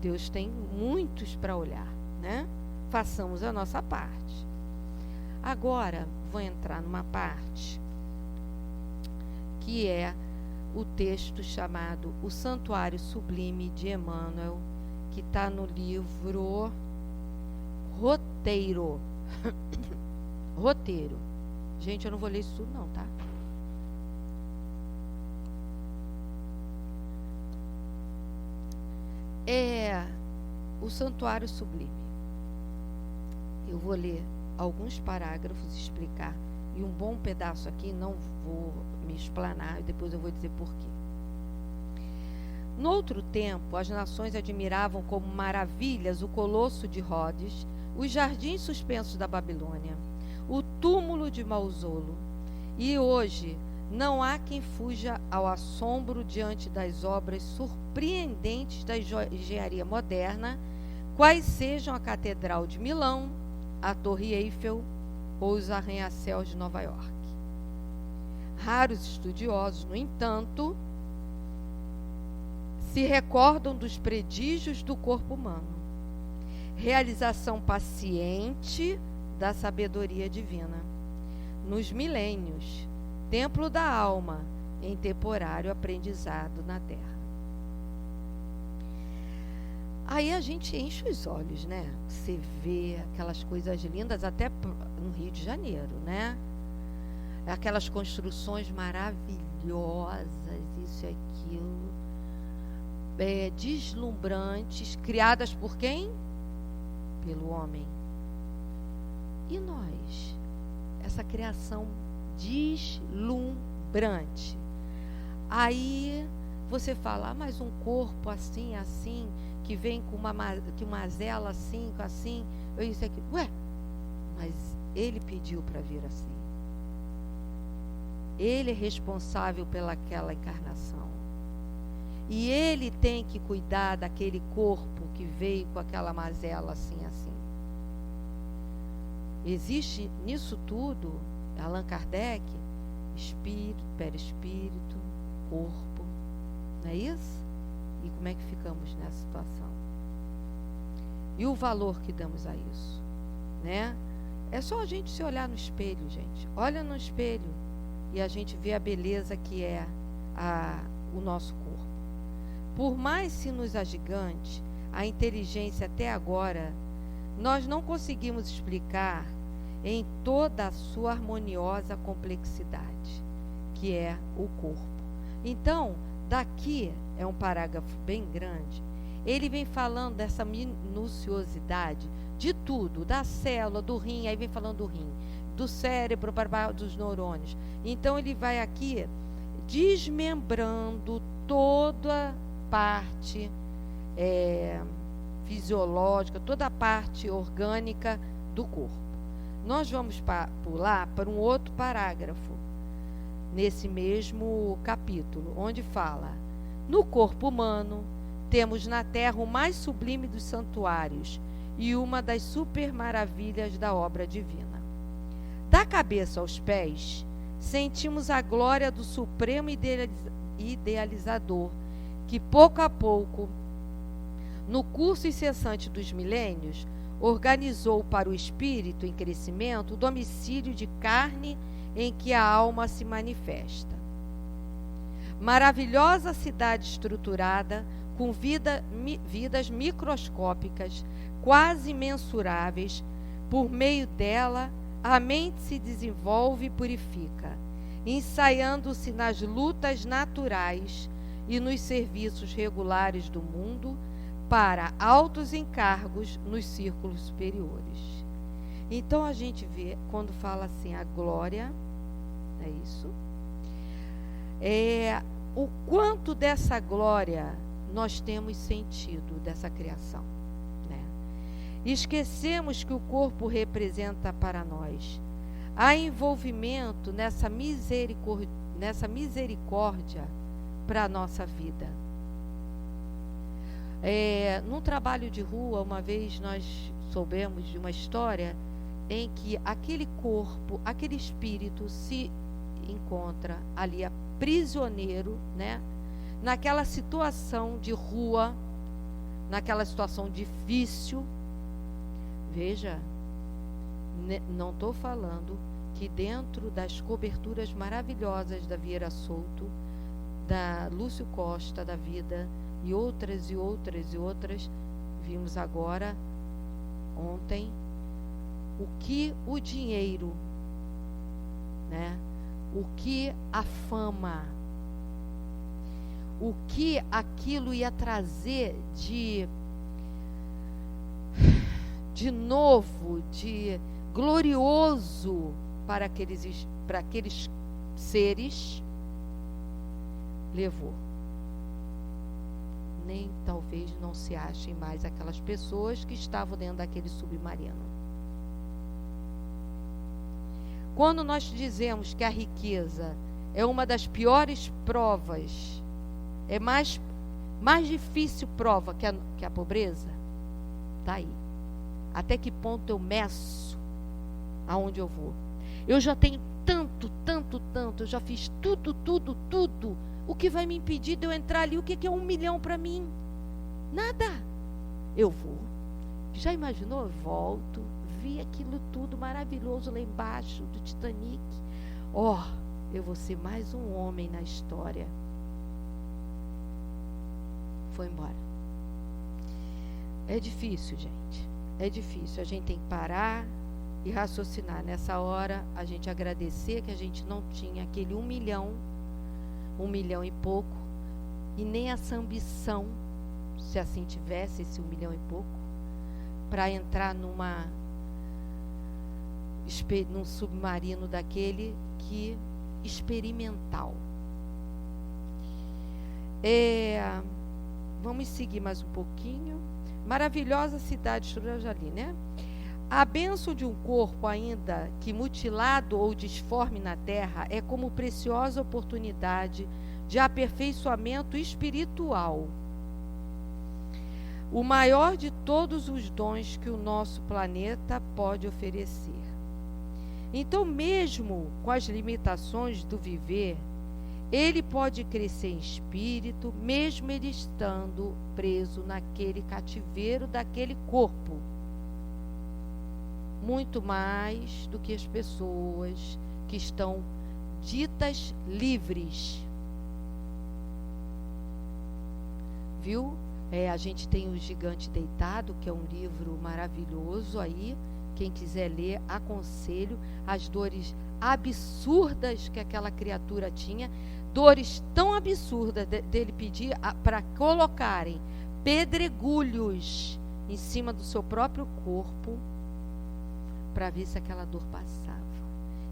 Deus tem muitos para olhar, né? Façamos a nossa parte. Agora, vou entrar numa parte que é o texto chamado O Santuário Sublime de Emmanuel, que está no livro Roteiro, Roteiro. Gente, eu não vou ler isso tudo não, tá? É o Santuário Sublime. Eu vou ler alguns parágrafos, explicar, e um bom pedaço aqui, não vou me explanar, e depois eu vou dizer por quê. Noutro tempo, as nações admiravam como maravilhas o Colosso de Rhodes, os jardins suspensos da Babilônia, o túmulo de Mausolo. E hoje, não há quem fuja ao assombro diante das obras surpreendentes da engenharia moderna, quais sejam a Catedral de Milão, a Torre Eiffel ou os arranha-céus de Nova York. Raros estudiosos, no entanto, se recordam dos prodígios do corpo humano, realização paciente da sabedoria divina. Nos milênios, templo da alma em temporário aprendizado na terra. Aí a gente enche os olhos, né? Você vê aquelas coisas lindas até no Rio de Janeiro, né? Aquelas construções maravilhosas, isso e aquilo, deslumbrantes, criadas por quem? Pelo homem. E nós? Essa criação deslumbrante. Aí você fala, mas um corpo assim, assim, que vem com uma mazela assim, assim, isso aqui. Ué, mas ele pediu para vir assim. Ele é responsável pelaquela encarnação. E ele tem que cuidar daquele corpo que veio com aquela mazela assim, assim. Existe nisso tudo, Allan Kardec, espírito, perispírito, corpo, não é isso? E como é que ficamos nessa situação? E o valor que damos a isso, né? É só a gente se olhar no espelho, gente. Olha no espelho e a gente vê a beleza que é o nosso corpo. Por mais se nos agigante a inteligência até agora, nós não conseguimos explicar em toda a sua harmoniosa complexidade, que é o corpo. Então, daqui é um parágrafo bem grande. Ele vem falando dessa minuciosidade de tudo, da célula, do rim, aí vem falando do rim, do cérebro, dos neurônios. Então, ele vai aqui desmembrando toda a parte fisiológica, toda a parte orgânica do corpo. Nós vamos pular para um outro parágrafo, nesse mesmo capítulo, onde fala: no corpo humano, temos na terra o mais sublime dos santuários e uma das super maravilhas da obra divina. Da cabeça aos pés, sentimos a glória do supremo idealizador, que pouco a pouco, no curso incessante dos milênios, organizou para o espírito em crescimento o domicílio de carne em que a alma se manifesta. Maravilhosa cidade estruturada, com vidas microscópicas, quase imensuráveis, por meio dela a mente se desenvolve e purifica, ensaiando-se nas lutas naturais e nos serviços regulares do mundo para altos encargos nos círculos superiores. Então a gente vê, quando fala assim, a glória, é isso? O quanto dessa glória nós temos sentido dessa criação, né? Esquecemos que o corpo representa para nós. Há envolvimento nessa misericórdia para a nossa vida. Num trabalho de rua, uma vez nós soubemos de uma história em que aquele corpo, aquele espírito se encontra ali prisioneiro, né? Naquela situação de rua, naquela situação difícil. Veja, não estou falando que dentro das coberturas maravilhosas da Vieira Souto, da Lúcio Costa da vida, e outras, vimos agora, ontem, o que o dinheiro, né? O que a fama, o que aquilo ia trazer de novo, de glorioso para aqueles seres, levou. Nem talvez não se achem mais aquelas pessoas que estavam dentro daquele submarino. Quando nós dizemos que a riqueza é uma das piores provas, é mais difícil prova que a pobreza, está aí. Até que ponto eu meço aonde eu vou? Eu já tenho tanto, eu já fiz tudo. O que vai me impedir de eu entrar ali? O que é 1 milhão para mim? Nada. Eu vou. Já imaginou? Eu volto, vi aquilo tudo maravilhoso lá embaixo do Titanic. Eu vou ser mais um homem na história. Foi embora. É difícil, gente. É difícil. A gente tem que parar e raciocinar. Nessa hora, a gente agradecer que a gente não tinha aquele 1 milhão, 1 milhão e pouco, e nem essa ambição, se assim tivesse esse 1 milhão e pouco, para entrar num submarino daquele que experimental. Vamos seguir mais um pouquinho. Maravilhosa cidade, eu já li, né? A bênção de um corpo, ainda que mutilado ou disforme na terra, é como preciosa oportunidade de aperfeiçoamento espiritual. O maior de todos os dons que o nosso planeta pode oferecer. Então, mesmo com as limitações do viver, ele pode crescer em espírito, mesmo ele estando preso naquele cativeiro daquele corpo. Muito mais do que as pessoas que estão ditas livres. Viu? A gente tem o Gigante Deitado, que é um livro maravilhoso aí. Quem quiser ler, aconselho. As dores absurdas que aquela criatura tinha, dores tão absurdas dele pedir para colocarem pedregulhos em cima do seu próprio corpo para ver se aquela dor passava.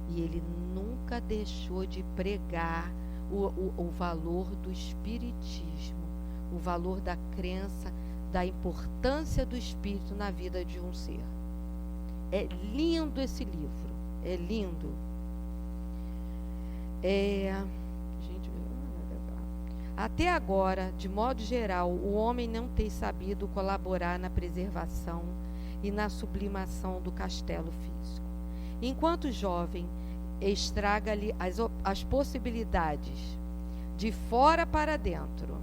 E ele nunca deixou de pregar o valor do espiritismo, o valor da crença, da importância do espírito na vida de um ser. É lindo esse livro, é lindo. Até agora, de modo geral, o homem não tem sabido colaborar na preservação e na sublimação do castelo físico. Enquanto jovem, estraga-lhe as possibilidades de fora para dentro.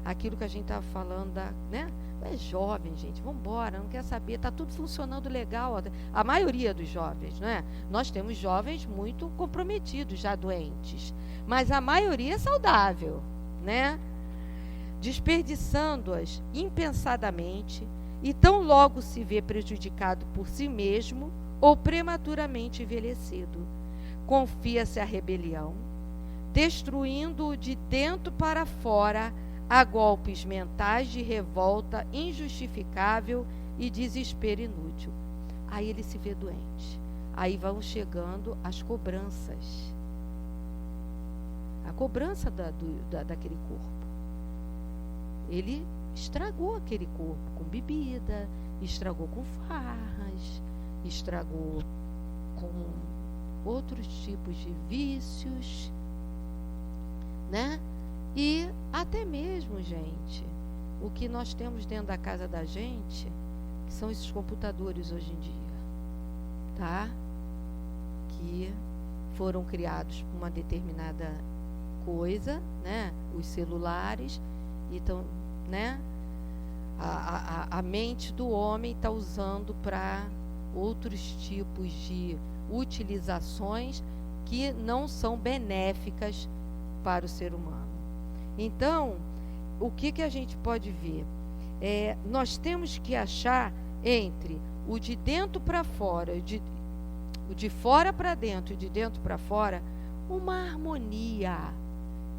Aquilo que a gente estava falando, né? É jovem, gente, vamos embora, não quer saber, está tudo funcionando legal. A maioria dos jovens, não é? Nós temos jovens muito comprometidos, já doentes, mas a maioria é saudável, né? Desperdiçando-as impensadamente, e tão logo se vê prejudicado por si mesmo ou prematuramente envelhecido. Confia-se à rebelião, destruindo-o de dentro para fora a golpes mentais de revolta injustificável e desespero inútil. Aí ele se vê doente. Aí vão chegando as cobranças. A cobrança daquele corpo. Ele estragou aquele corpo com bebida, estragou com farras, estragou com outros tipos de vícios, né? E até mesmo, gente, o que nós temos dentro da casa da gente, que são esses computadores hoje em dia, tá? Que foram criados por uma determinada coisa, né? Os celulares, então, né? A mente do homem está usando para outros tipos de utilizações que não são benéficas para o ser humano. Então, o que a gente pode ver? Nós temos que achar entre o de dentro para fora, o de fora para dentro e de dentro para fora, uma harmonia.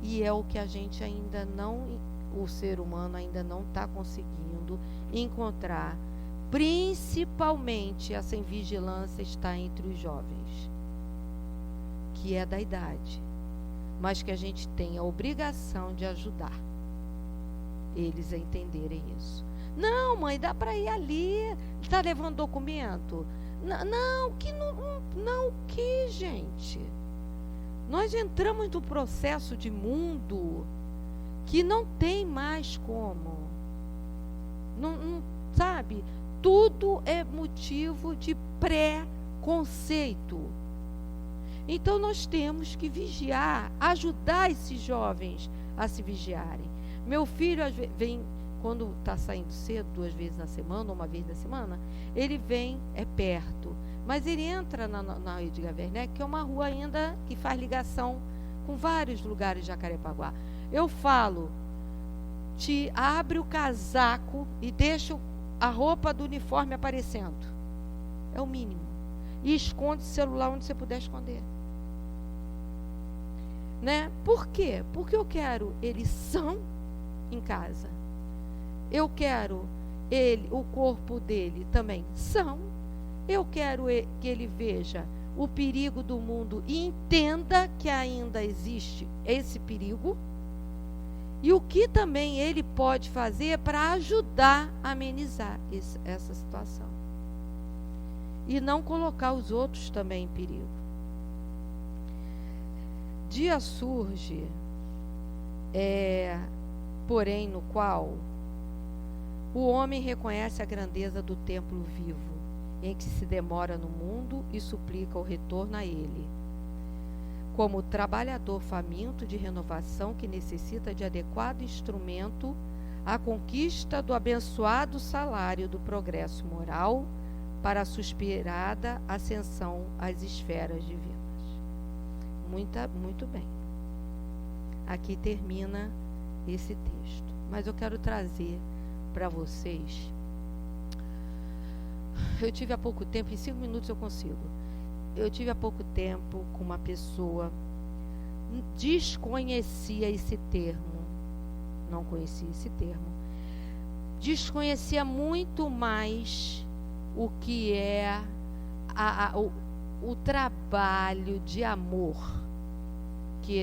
E é o que a gente ainda não, o ser humano ainda não está conseguindo encontrar. Principalmente essa invigilância está entre os jovens, que é da idade, mas que a gente tem a obrigação de ajudar eles a entenderem isso. Não, mãe, dá para ir ali. Está levando documento? Não, que, gente? Nós entramos no processo de mundo que não tem mais como. Não, sabe? Tudo é motivo de preconceito. Então nós temos que vigiar, ajudar esses jovens a se vigiarem. Meu filho vem, quando está saindo cedo, 2 vezes na semana, ou 1 vez na semana, ele vem, é perto. Mas ele entra na Edgar Werneck, que é uma rua ainda que faz ligação com vários lugares de Jacarepaguá. Eu falo, te abre o casaco e deixa a roupa do uniforme aparecendo. É o mínimo. E esconde o celular onde você puder esconder. Né? Por quê? Porque eu quero eles são em casa. Eu quero o corpo dele também são. Eu quero que ele veja o perigo do mundo e entenda que ainda existe esse perigo. E o que também ele pode fazer para ajudar a amenizar essa situação. E não colocar os outros também em perigo. Dia surge, porém, no qual o homem reconhece a grandeza do templo vivo, em que se demora no mundo e suplica o retorno a ele, como trabalhador faminto de renovação que necessita de adequado instrumento à conquista do abençoado salário do progresso moral para a suspirada ascensão às esferas divinas. Muito bem. Aqui termina esse texto. Mas eu quero trazer para vocês. Eu tive há pouco tempo, em 5 minutos eu consigo. Eu tive há pouco tempo com uma pessoa, desconhecia esse termo, não conhecia esse termo, desconhecia muito mais o que é o trabalho de amor que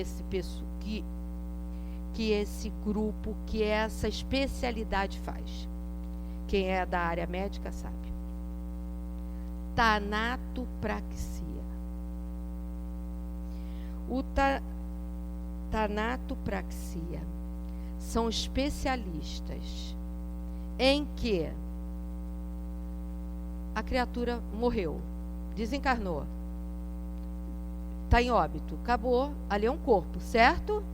esse grupo, que essa especialidade faz. Quem é da área médica sabe. Tanatopraxia. O tanatopraxia são especialistas em que a criatura morreu, desencarnou, está em óbito, acabou, ali é um corpo, certo?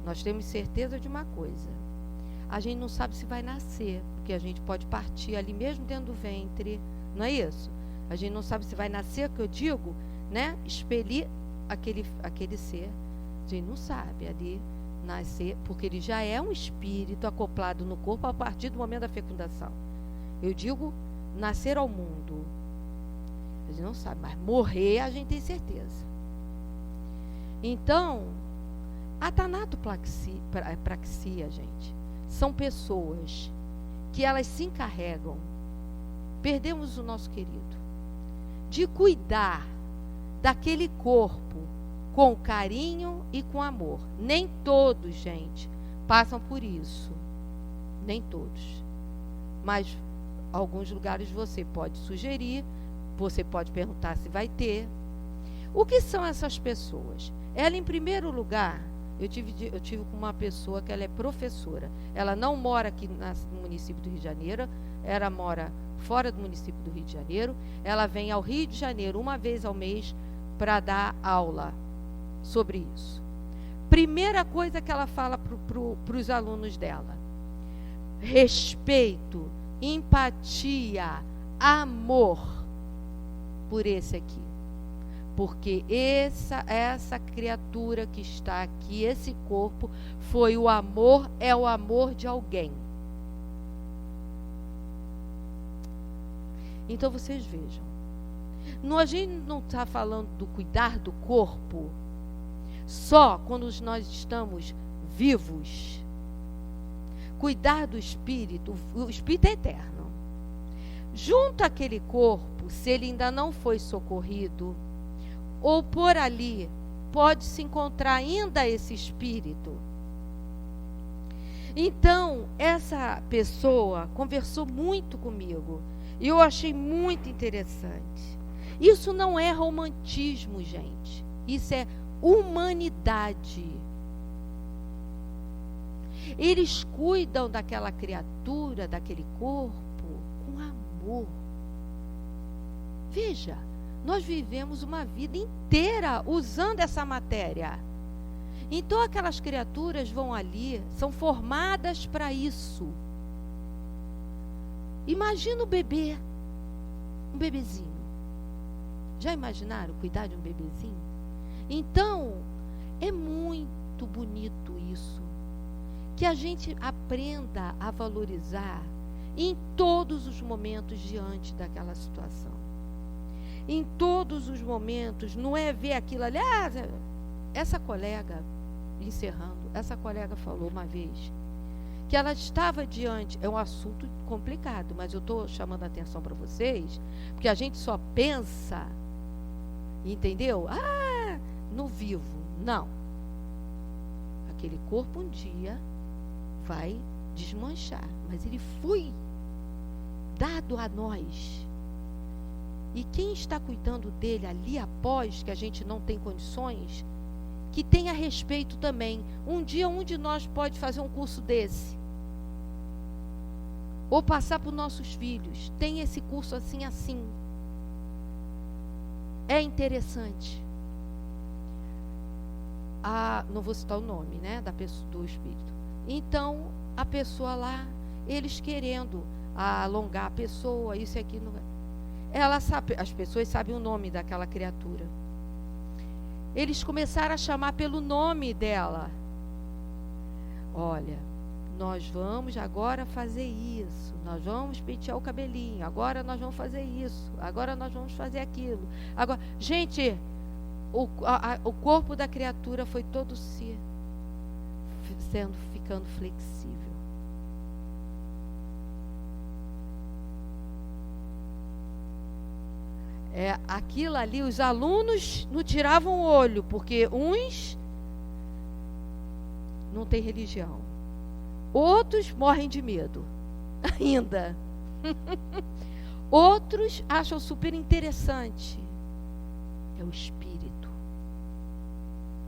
Nós temos certeza de uma coisa: a gente não sabe se vai nascer, porque a gente pode partir ali mesmo dentro do ventre, não é isso? A gente não sabe se vai nascer, que eu digo, né? Expelir aquele ser, a gente não sabe ali nascer, porque ele já é um espírito acoplado no corpo a partir do momento da fecundação. Eu digo nascer ao mundo, a gente não sabe, mas morrer a gente tem certeza. Então, a tanatopraxia, gente, são pessoas que elas se encarregam, perdemos o nosso querido, de cuidar daquele corpo com carinho e com amor. Nem todos, gente, passam por isso. Nem todos. Mas alguns lugares você pode sugerir, você pode perguntar se vai ter. O que são essas pessoas? Ela, em primeiro lugar, eu tive com uma pessoa que ela é professora. Ela não mora aqui no município do Rio de Janeiro, ela mora fora do município do Rio de Janeiro. Ela vem ao Rio de Janeiro 1 vez ao mês para dar aula sobre isso. Primeira coisa que ela fala para os alunos dela: respeito, empatia, amor por esse aqui. Porque essa criatura que está aqui, esse corpo, foi o amor, é o amor de alguém. Então vocês vejam. A gente não está falando do cuidar do corpo só quando nós estamos vivos. Cuidar do espírito, o espírito é eterno. Junto àquele corpo, se ele ainda não foi socorrido, ou por ali, pode se encontrar ainda esse espírito. Então, essa pessoa conversou muito comigo e eu achei muito interessante. Isso não é romantismo, gente. Isso é humanidade. Eles cuidam daquela criatura, daquele corpo, com amor. Veja, nós vivemos uma vida inteira usando essa matéria. Então aquelas criaturas vão ali, são formadas para isso. Imagina o bebê, um bebezinho. Já imaginaram cuidar de um bebezinho? Então, é muito bonito isso. Que a gente aprenda a valorizar em todos os momentos diante daquela situação. Em todos os momentos, não é ver aquilo ali. Essa colega, encerrando, essa colega falou uma vez que ela estava diante, é um assunto complicado, mas eu estou chamando a atenção para vocês, porque a gente só pensa, entendeu? No vivo. Não. Aquele corpo um dia vai desmanchar, mas ele foi dado a nós. E quem está cuidando dele ali após, que a gente não tem condições, que tenha respeito também. Um dia um de nós pode fazer um curso desse. Ou passar para os nossos filhos. Tem esse curso assim, assim. É interessante. Não vou citar o nome, né, da pessoa, do espírito. Então, a pessoa lá, eles querendo alongar a pessoa, isso e aquilo. Ela sabe, as pessoas sabem o nome daquela criatura. Eles começaram a chamar pelo nome dela. Olha, nós vamos agora fazer isso, nós vamos pentear o cabelinho, agora nós vamos fazer isso, agora nós vamos fazer aquilo. Agora, gente, o corpo da criatura foi todo ficando flexível. Aquilo ali, os alunos não tiravam o olho, porque uns não têm religião, outros morrem de medo ainda. Outros acham super interessante. É o espírito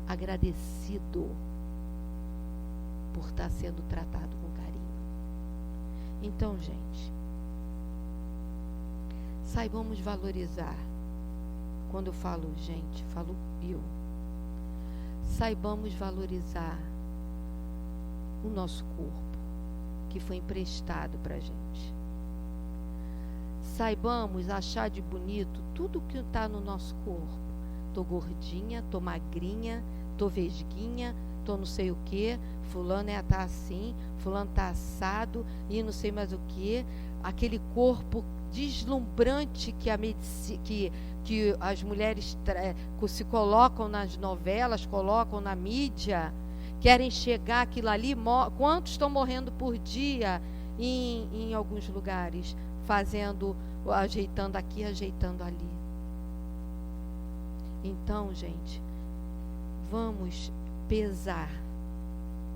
agradecido por estar sendo tratado com carinho. Então, gente, saibamos valorizar. Quando eu falo gente, falo eu. Saibamos valorizar o nosso corpo, que foi emprestado para a gente. Saibamos achar de bonito tudo que está no nosso corpo. Tô gordinha, tô magrinha, tô vesguinha, tô não sei o que, fulano tá assim, fulano tá assado, e não sei mais o que. Aquele corpo deslumbrante que as mulheres se colocam nas novelas, colocam na mídia, querem chegar aquilo ali. Quantos estão morrendo por dia em alguns lugares, ajeitando aqui, ajeitando ali. Então, gente, vamos pesar,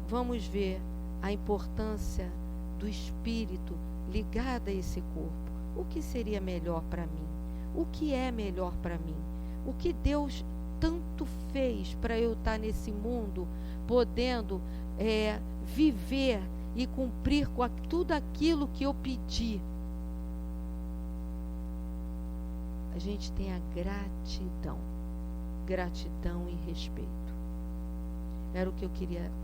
vamos ver a importância do espírito ligado a esse corpo. O que seria melhor para mim? O que é melhor para mim? O que Deus tanto fez para eu estar nesse mundo, podendo viver e cumprir com tudo aquilo que eu pedi. A gente tem a gratidão e respeito. Era o que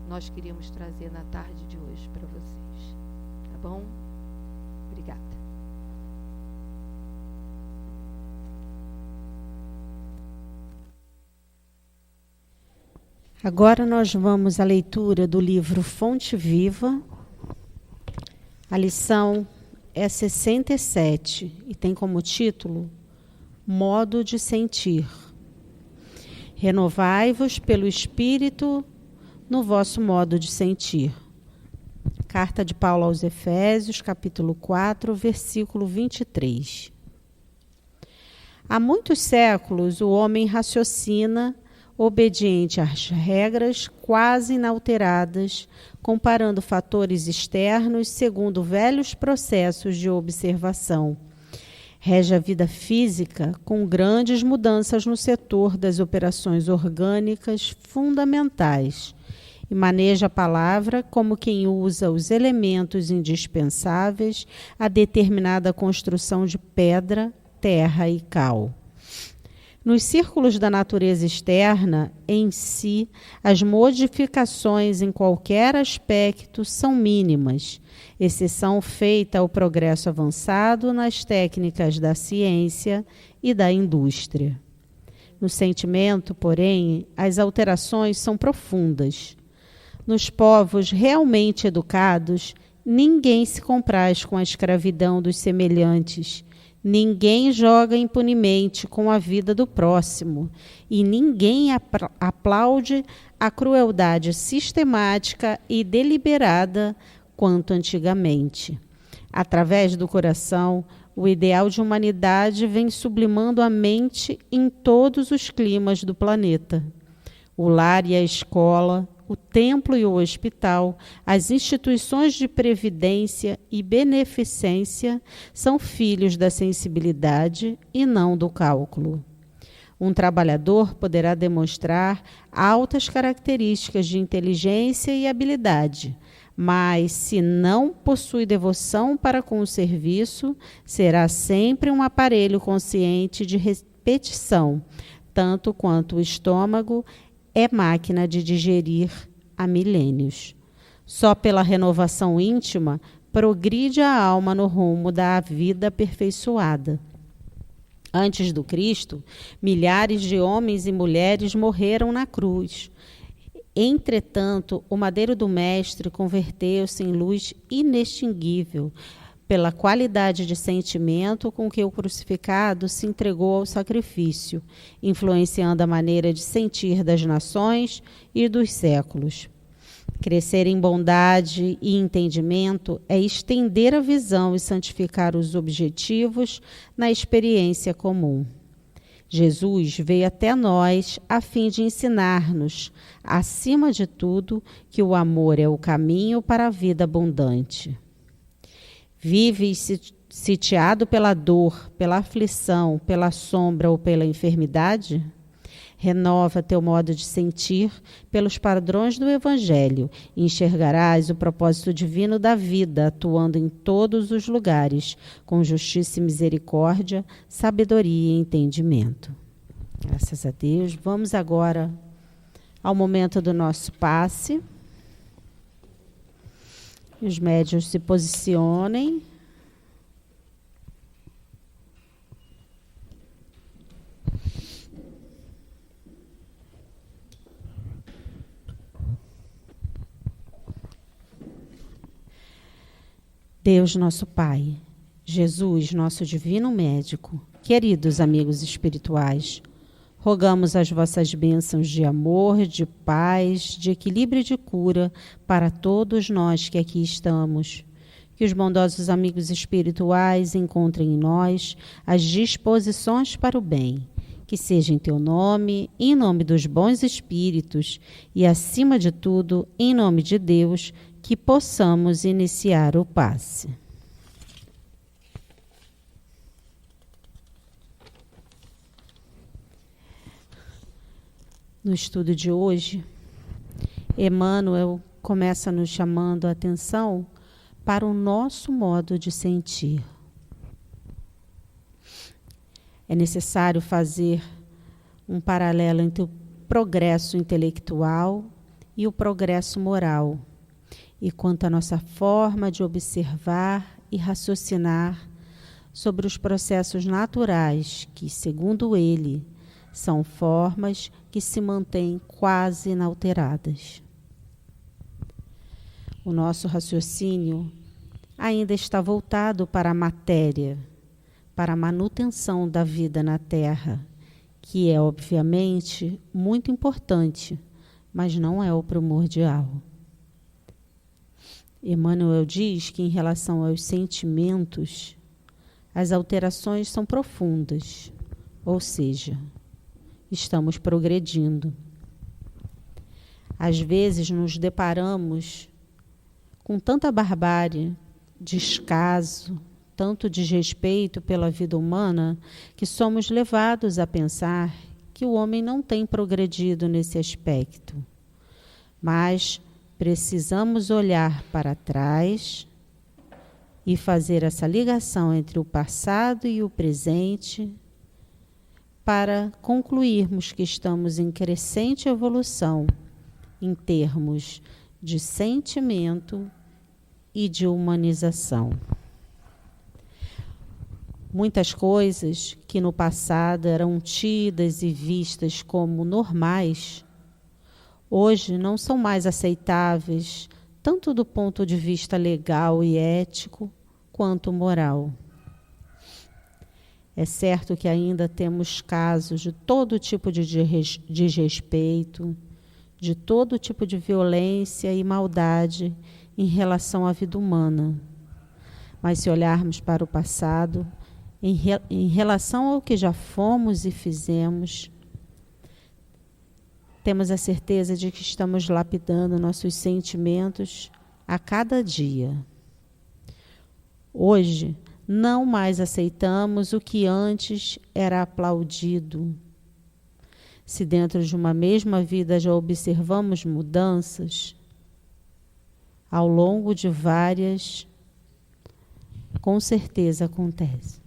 nós queríamos trazer na tarde de hoje para vocês. Tá bom? Obrigada. Agora nós vamos à leitura do livro Fonte Viva. A lição é 67 e tem como título Modo de Sentir. Renovai-vos pelo Espírito no vosso modo de sentir. Carta de Paulo aos Efésios, capítulo 4, versículo 23. Há muitos séculos o homem raciocina, obediente às regras quase inalteradas, comparando fatores externos segundo velhos processos de observação. Rege a vida física com grandes mudanças no setor das operações orgânicas fundamentais e maneja a palavra como quem usa os elementos indispensáveis a determinada construção de pedra, terra e cal. Nos círculos da natureza externa, em si, as modificações em qualquer aspecto são mínimas, exceção feita ao progresso avançado nas técnicas da ciência e da indústria. No sentimento, porém, as alterações são profundas. Nos povos realmente educados, ninguém se compraz com a escravidão dos semelhantes. Ninguém joga impunemente com a vida do próximo e ninguém aplaude a crueldade sistemática e deliberada quanto antigamente. Através do coração, o ideal de humanidade vem sublimando a mente em todos os climas do planeta. O lar e a escola, o templo e o hospital, as instituições de previdência e beneficência são filhos da sensibilidade e não do cálculo. Um trabalhador poderá demonstrar altas características de inteligência e habilidade, mas se não possui devoção para com o serviço, será sempre um aparelho consciente de repetição, tanto quanto o estômago é máquina de digerir há milênios. Só pela renovação íntima progride a alma no rumo da vida aperfeiçoada. Antes do Cristo, milhares de homens e mulheres morreram na cruz. Entretanto, o madeiro do Mestre converteu-se em luz inextinguível, pela qualidade de sentimento com que o crucificado se entregou ao sacrifício, influenciando a maneira de sentir das nações e dos séculos. Crescer em bondade e entendimento é estender a visão e santificar os objetivos na experiência comum. Jesus veio até nós a fim de ensinar-nos, acima de tudo, que o amor é o caminho para a vida abundante. Vives sitiado pela dor, pela aflição, pela sombra ou pela enfermidade? Renova teu modo de sentir pelos padrões do Evangelho e enxergarás o propósito divino da vida atuando em todos os lugares, com justiça e misericórdia, sabedoria e entendimento. Graças a Deus. Vamos agora ao momento do nosso passe. Os médiuns se posicionem. Deus, nosso Pai, Jesus, nosso divino médico, queridos amigos espirituais, rogamos as vossas bênçãos de amor, de paz, de equilíbrio e de cura para todos nós que aqui estamos. Que os bondosos amigos espirituais encontrem em nós as disposições para o bem. Que seja em teu nome, em nome dos bons espíritos e, acima de tudo, em nome de Deus, que possamos iniciar o passe. No estudo de hoje, Emmanuel começa nos chamando a atenção para o nosso modo de sentir. É necessário fazer um paralelo entre o progresso intelectual e o progresso moral, e quanto à nossa forma de observar e raciocinar sobre os processos naturais que, segundo ele, são formas que se mantêm quase inalteradas. O nosso raciocínio ainda está voltado para a matéria, para a manutenção da vida na Terra, que é, obviamente, muito importante, mas não é o primordial. Emmanuel diz que, em relação aos sentimentos, as alterações são profundas, ou seja, estamos progredindo. Às vezes nos deparamos com tanta barbárie, descaso, tanto desrespeito pela vida humana, que somos levados a pensar que o homem não tem progredido nesse aspecto. Mas precisamos olhar para trás e fazer essa ligação entre o passado e o presente para concluirmos que estamos em crescente evolução em termos de sentimento e de humanização. Muitas coisas que no passado eram tidas e vistas como normais, hoje não são mais aceitáveis, tanto do ponto de vista legal e ético, quanto moral. É certo que ainda temos casos de todo tipo de desrespeito, de todo tipo de violência e maldade em relação à vida humana. Mas se olharmos para o passado, em relação ao que já fomos e fizemos, temos a certeza de que estamos lapidando nossos sentimentos a cada dia. Hoje, não mais aceitamos o que antes era aplaudido. Se dentro de uma mesma vida já observamos mudanças, ao longo de várias, com certeza acontece.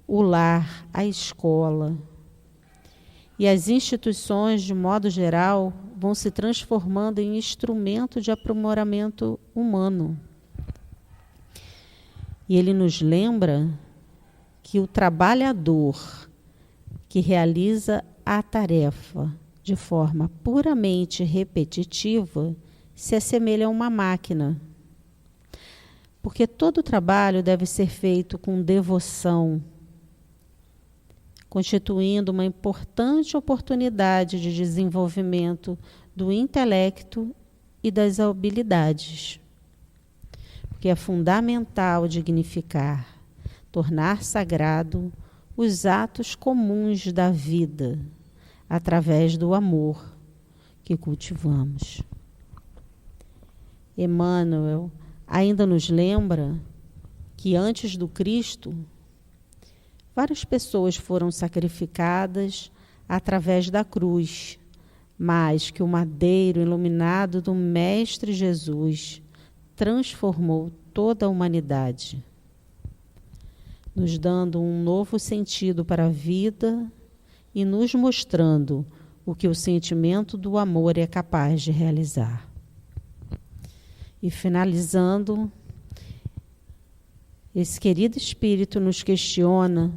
O lar, a escola e as instituições, de modo geral, vão se transformando em instrumento de aprimoramento humano. E ele nos lembra que o trabalhador que realiza a tarefa de forma puramente repetitiva se assemelha a uma máquina. Porque todo trabalho deve ser feito com devoção, constituindo uma importante oportunidade de desenvolvimento do intelecto e das habilidades. Porque é fundamental dignificar, tornar sagrado os atos comuns da vida, através do amor que cultivamos. Emmanuel ainda nos lembra que antes do Cristo, várias pessoas foram sacrificadas através da cruz, mas que o madeiro iluminado do Mestre Jesus transformou toda a humanidade, nos dando um novo sentido para a vida e nos mostrando o que o sentimento do amor é capaz de realizar. E finalizando, esse querido espírito nos questiona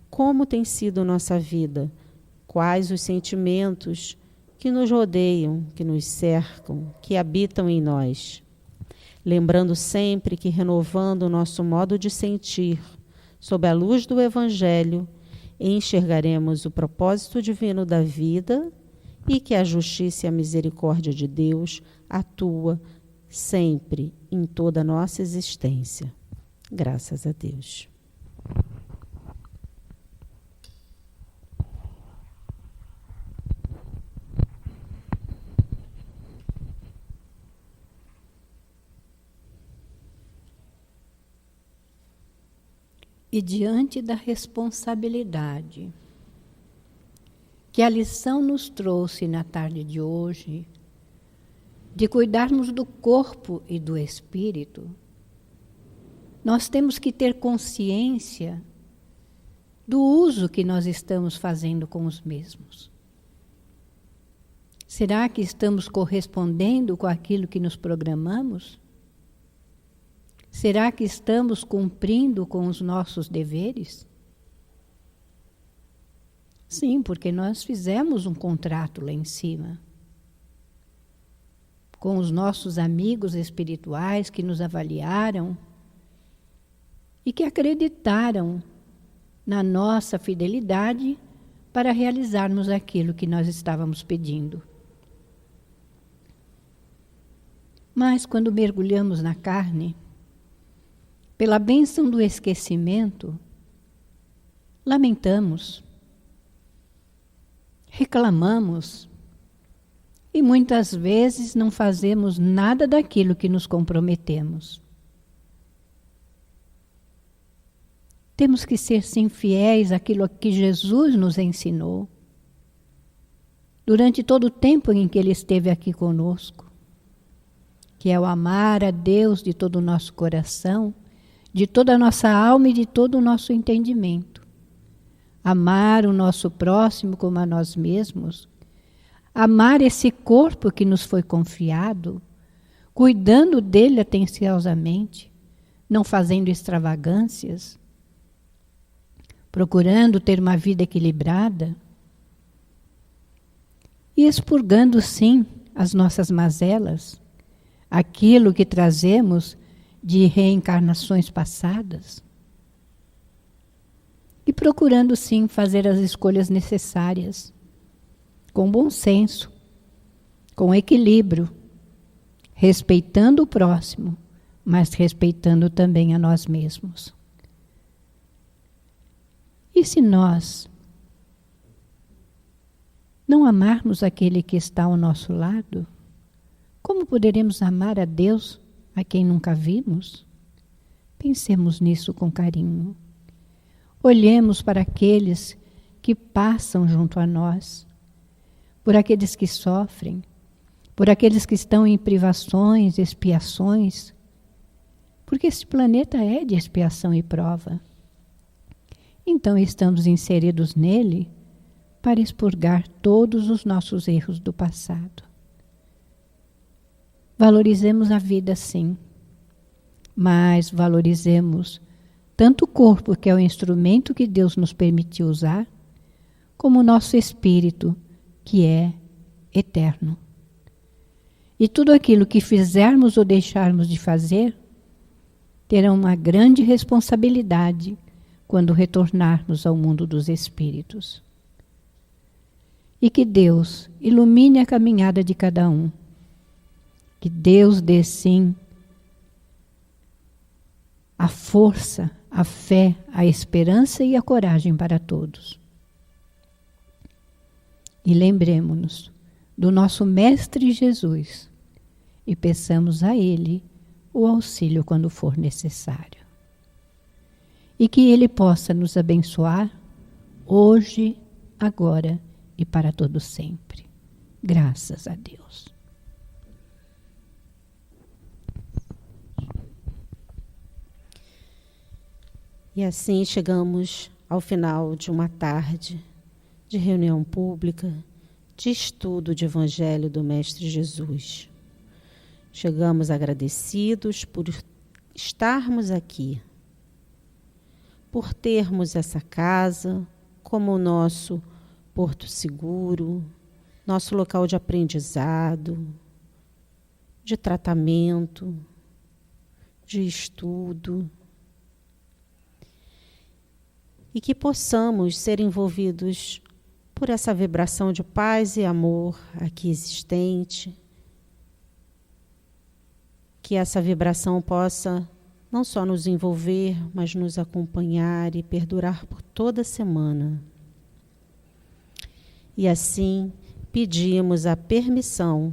como tem sido nossa vida, quais os sentimentos que nos rodeiam, que nos cercam, que habitam em nós. Lembrando sempre que, renovando o nosso modo de sentir, sob a luz do Evangelho, enxergaremos o propósito divino da vida e que a justiça e a misericórdia de Deus atua sempre em toda a nossa existência. Graças a Deus. E diante da responsabilidade que a lição nos trouxe na tarde de hoje, de cuidarmos do corpo e do espírito, nós temos que ter consciência do uso que nós estamos fazendo com os mesmos. Será que estamos correspondendo com aquilo que nos programamos? Será que estamos cumprindo com os nossos deveres? Sim, porque nós fizemos um contrato lá em cima, com os nossos amigos espirituais que nos avaliaram e que acreditaram na nossa fidelidade para realizarmos aquilo que nós estávamos pedindo. Mas quando mergulhamos na carne, pela bênção do esquecimento, lamentamos, reclamamos e muitas vezes não fazemos nada daquilo que nos comprometemos. Temos que ser, sim, fiéis àquilo que Jesus nos ensinou durante todo o tempo em que Ele esteve aqui conosco, que é o amar a Deus de todo o nosso coração, de toda a nossa alma e de todo o nosso entendimento. Amar o nosso próximo como a nós mesmos, amar esse corpo que nos foi confiado, cuidando dele atenciosamente, não fazendo extravagâncias, procurando ter uma vida equilibrada e expurgando, sim, as nossas mazelas, aquilo que trazemos de reencarnações passadas, e procurando, sim, fazer as escolhas necessárias, com bom senso, com equilíbrio, respeitando o próximo, mas respeitando também a nós mesmos. E se nós não amarmos aquele que está ao nosso lado, como poderemos amar a Deus a quem nunca vimos? Pensemos nisso com carinho. Olhemos para aqueles que passam junto a nós, por aqueles que sofrem, por aqueles que estão em privações, expiações, porque esse planeta é de expiação e prova. Então estamos inseridos nele para expurgar todos os nossos erros do passado. Valorizemos a vida, sim, mas valorizemos tanto o corpo, que é o instrumento que Deus nos permitiu usar, como o nosso espírito, que é eterno. E tudo aquilo que fizermos ou deixarmos de fazer, terá uma grande responsabilidade quando retornarmos ao mundo dos espíritos. E que Deus ilumine a caminhada de cada um. Que Deus dê, sim, a força, a fé, a esperança e a coragem para todos. E lembremos-nos do nosso Mestre Jesus e peçamos a Ele o auxílio quando for necessário. E que Ele possa nos abençoar hoje, agora e para todo sempre. Graças a Deus. E assim chegamos ao final de uma tarde de reunião pública, de estudo de Evangelho do Mestre Jesus. Chegamos agradecidos por estarmos aqui, por termos essa casa como o nosso porto seguro, nosso local de aprendizado, de tratamento, de estudo. E que possamos ser envolvidos por essa vibração de paz e amor aqui existente. Que essa vibração possa não só nos envolver, mas nos acompanhar e perdurar por toda a semana. E assim pedimos a permissão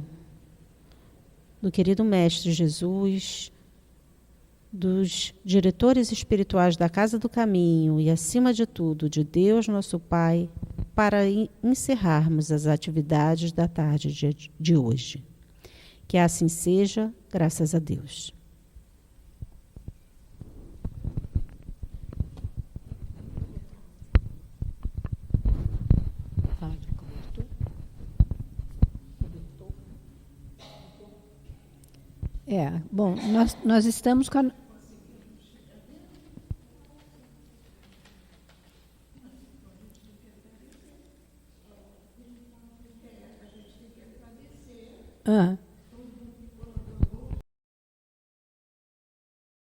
do querido Mestre Jesus, dos diretores espirituais da Casa do Caminho e, acima de tudo, de Deus, nosso Pai, para encerrarmos as atividades da tarde de hoje. Que assim seja, graças a Deus. Bom, nós estamos com a...